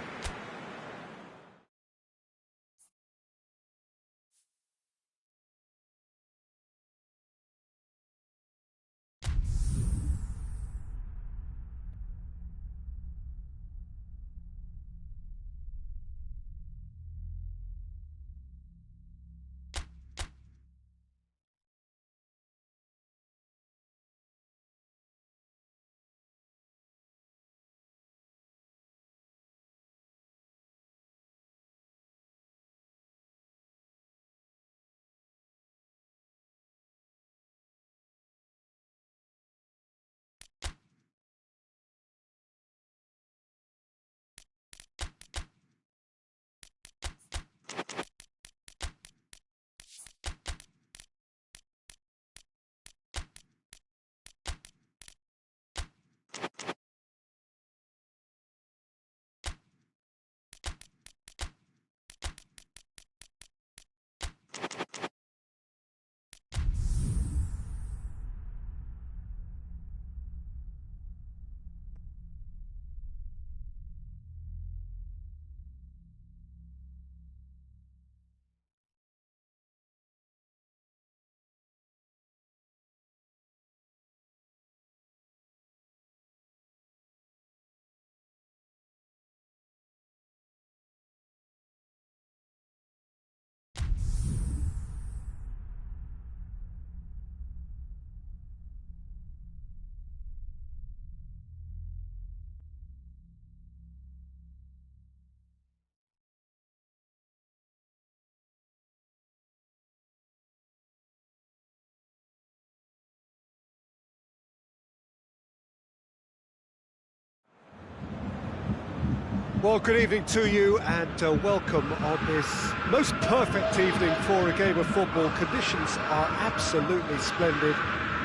Well, good evening to you and welcome on this most perfect evening for a game of football. Conditions are absolutely splendid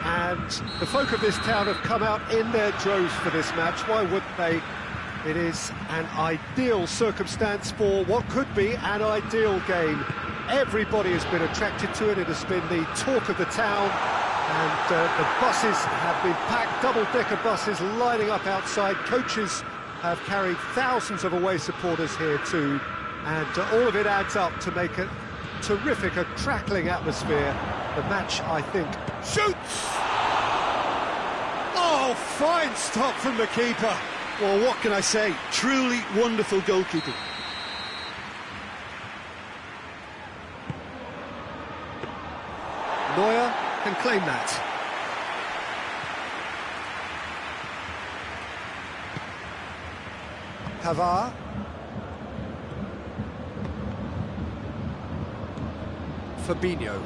and the folk of this town have come out in their droves for this match. Why wouldn't they? It is an ideal circumstance for what could be an ideal game. Everybody has been attracted to it. It has been the talk of the town and the buses have been packed, double-decker buses lining up outside. Coaches have carried thousands of away supporters here too, and all of it adds up to make a terrific, a crackling atmosphere. The match, I think, shoots! Oh, fine stop from the keeper. Well, what can I say? Truly wonderful goalkeeping. Neuer can claim that. Pavard. Fabinho.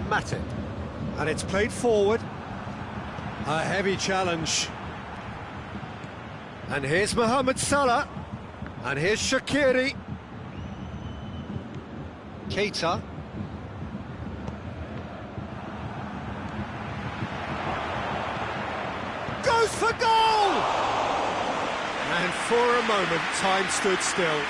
Matip. And it's played forward. A heavy challenge. And here's Mohamed Salah. And here's Shaqiri. Keita. Goes for goal! And for a moment, time stood still.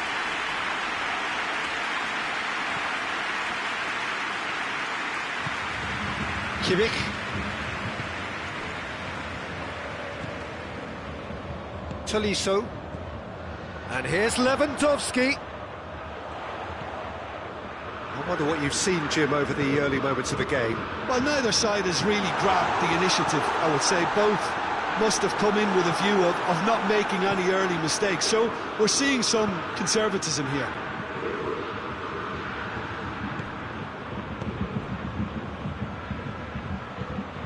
Kimmich. Tolisso. And here's Lewandowski. I wonder what you've seen, Jim, over the early moments of the game. Well, neither side has really grabbed the initiative, I would say. Both must have come in with a view of not making any early mistakes. So we're seeing some conservatism here.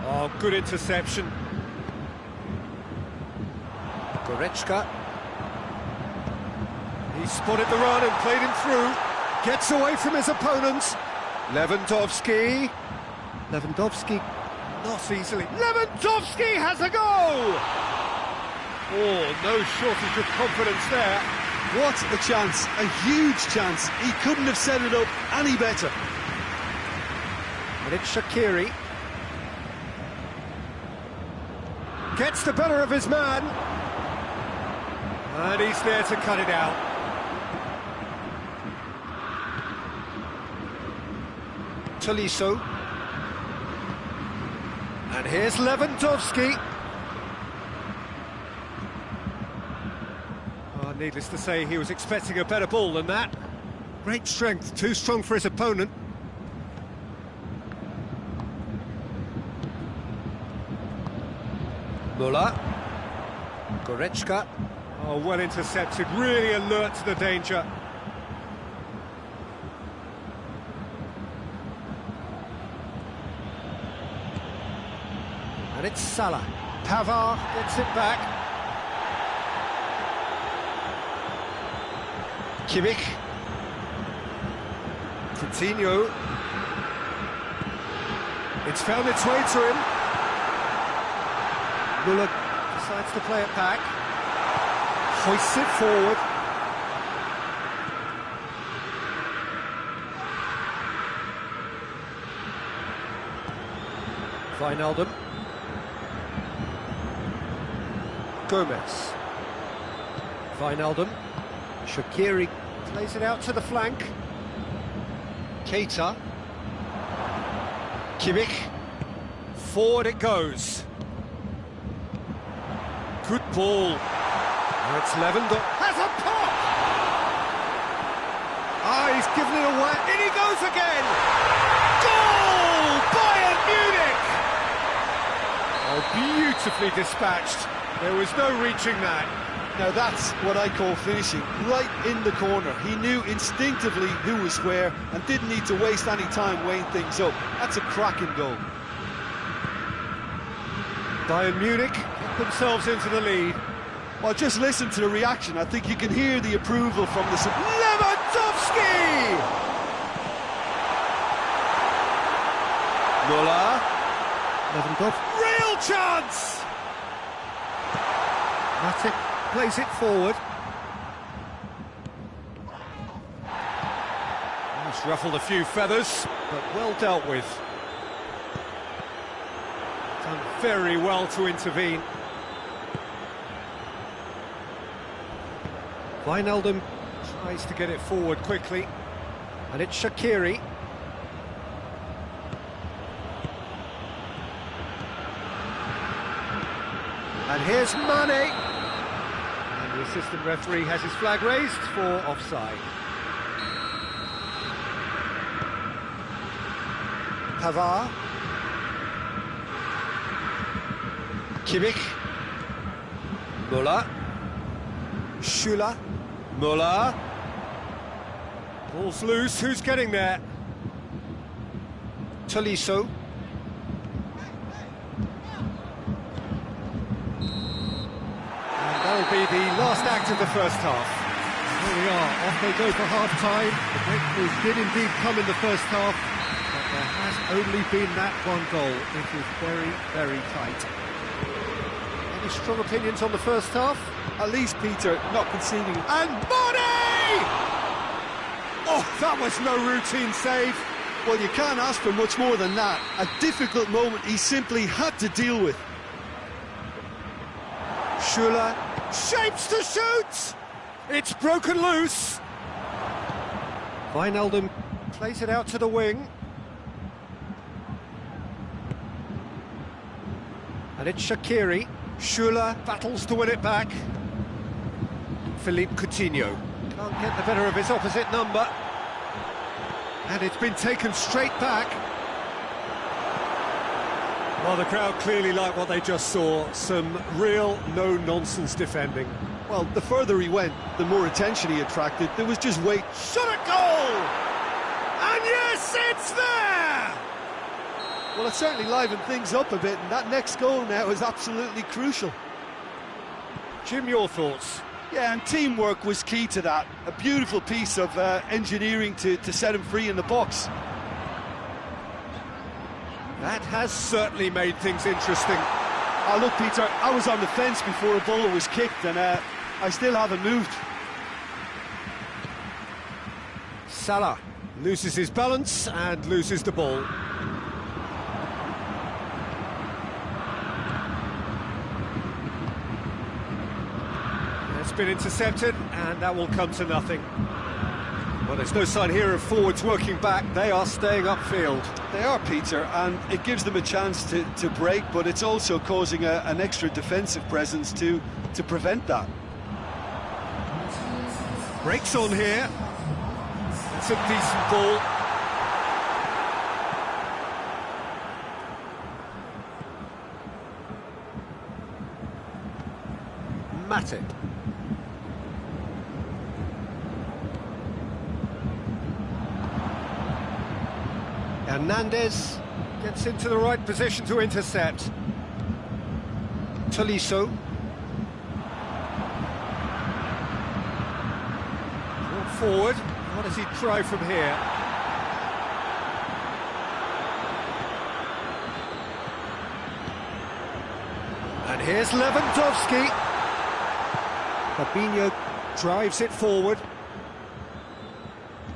Oh, good interception. Goretzka. He spotted the run and played him through. Gets away from his opponents. Lewandowski. Lewandowski, not easily. Lewandowski has a goal! Oh, no shortage of confidence there. What a chance, a huge chance. He couldn't have set it up any better. And it's Shaqiri. Gets the better of his man. And he's there to cut it out. Tolisso. And here's Lewandowski. Oh, needless to say, he was expecting a better ball than that. Great strength, too strong for his opponent. Muller. Goretzka. Oh, well intercepted, really alert to the danger. And it's Salah. Pavard gets it back. Kimmich. Coutinho. It's found its way to him. Muller decides to play it back. Hoists it forward. Wijnaldum. Gomez. Wijnaldum. Shaqiri plays it out to the flank. Keita. Kimmich. Forward it goes. Good ball. Now it's Lewandowski. Has a pop! Ah, he's given it away. In he goes again! Goal! Bayern Munich! Oh, beautifully dispatched. There was no reaching that. Now that's what I call finishing, right in the corner. He knew instinctively who was where and didn't need to waste any time weighing things up. That's a cracking goal. Bayern Munich get themselves into the lead. Well, just listen to the reaction. I think you can hear the approval from the... Lewandowski! Müller. Lewandowski. Real chance! Matic plays it forward. Almost ruffled a few feathers, but well dealt with. Done very well to intervene. Wijnaldum tries to get it forward quickly, and it's Shaqiri. And here's Mane. And the assistant referee has his flag raised for offside. Pavard. Kimmich. Müller. Schüller. Müller. Ball's loose, who's getting there? Tolisso. And that'll be the last act of the first half. Here we are, off they go for half-time. The breakthrough did indeed come in the first half, but there has only been that one goal. It is very, very tight. Any strong opinions on the first half? At least, Peter, not conceding. And Bonney! Oh, that was no routine save. Well, you can't ask for much more than that. A difficult moment he simply had to deal with. Schüller shapes to shoot! It's broken loose. Wijnaldum plays it out to the wing. And it's Shaqiri. Schüller battles to win it back. Philippe Coutinho can't get the better of his opposite number. And it's been taken straight back. Well, the crowd clearly like what they just saw. Some real no-nonsense defending. Well, the further he went, the more attention he attracted. There was just weight. Shot at goal! And yes, it's there! Well, it certainly livened things up a bit, and that next goal now is absolutely crucial. Jim, your thoughts? Yeah, and teamwork was key to that. A beautiful piece of engineering to set him free in the box. That has certainly made things interesting. Oh, look, Peter, I was on the fence before a ball was kicked, and I still haven't moved. Salah loses his balance and loses the ball. It's been intercepted, and that will come to nothing. Well, there's no sign here of forwards working back. They are staying upfield. They are, Peter, and it gives them a chance to break, but it's also causing an extra defensive presence to prevent that. Breaks on here. It's a decent ball. Matic. Hernandez gets into the right position to intercept. Tolisso. Brought forward. What does he try from here? And here's Lewandowski. Fabinho drives it forward.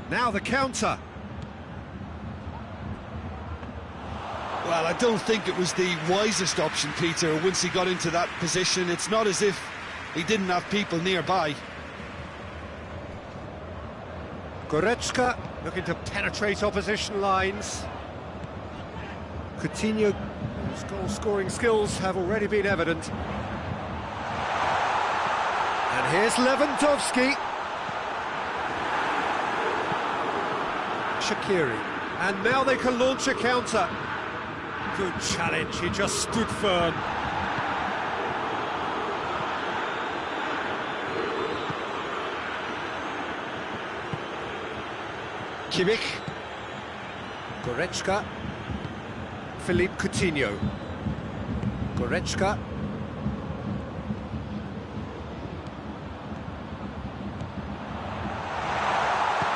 Now the counter. Well, I don't think it was the wisest option, Peter, once he got into that position. It's not as if he didn't have people nearby. Goretzka looking to penetrate opposition lines. Coutinho, whose goal-scoring skills have already been evident. And here's Lewandowski. Shaqiri. And now they can launch a counter. Good challenge, he just stood firm. Kimmich. Goretzka. Philippe Coutinho. Goretzka.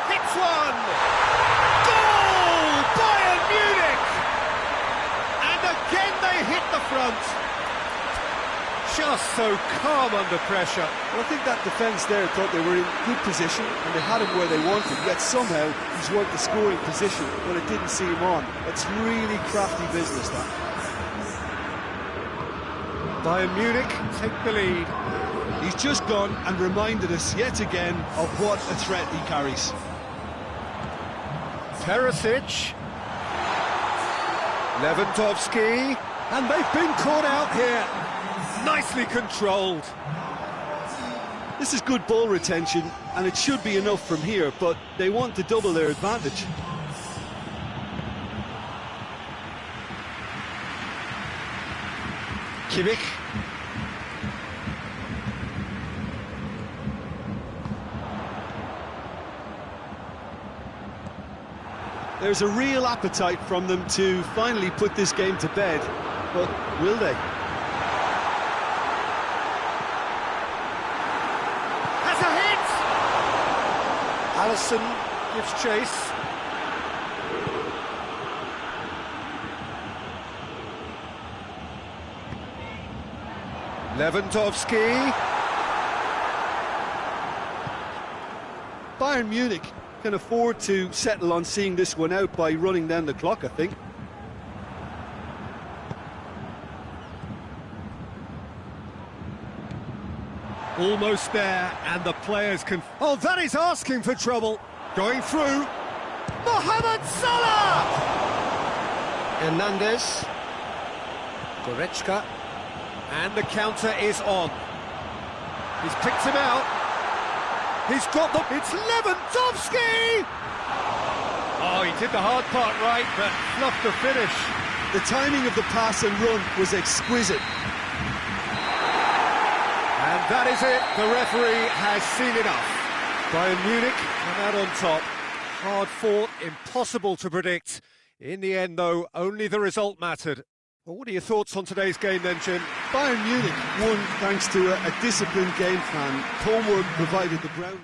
Hits one! Goal! Bayern Munich! And again they hit the front. Just so calm under pressure. Well, I think that defence there thought they were in good position and they had him where they wanted, yet somehow he's worked the scoring position when it didn't see him on. It's really crafty business, that. Bayern Munich take the lead. He's just gone and reminded us yet again of what a threat he carries. Perisic. Lewandowski. And they've been caught out here. Nicely controlled. This is good ball retention, and it should be enough from here, but they want to double their advantage. Kimmich. There's a real appetite from them to finally put this game to bed, but will they? Allison gives chase. Lewandowski. Bayern Munich can afford to settle on seeing this one out by running down the clock, I think. Almost there, and the players can... Oh, that is asking for trouble. Going through. Mohamed Salah! Hernandez. Goretzka. And the counter is on. He's picked him out. He's got the... It's Lewandowski! Oh, he did the hard part right, but fluffed the finish. The timing of the pass and run was exquisite. And that is it, the referee has seen enough. Bayern Munich come out on top. Hard fought, impossible to predict. In the end, though, only the result mattered. Well, what are your thoughts on today's game then, Jim? Bayern Munich won thanks to a disciplined game plan. Homework provided the ground.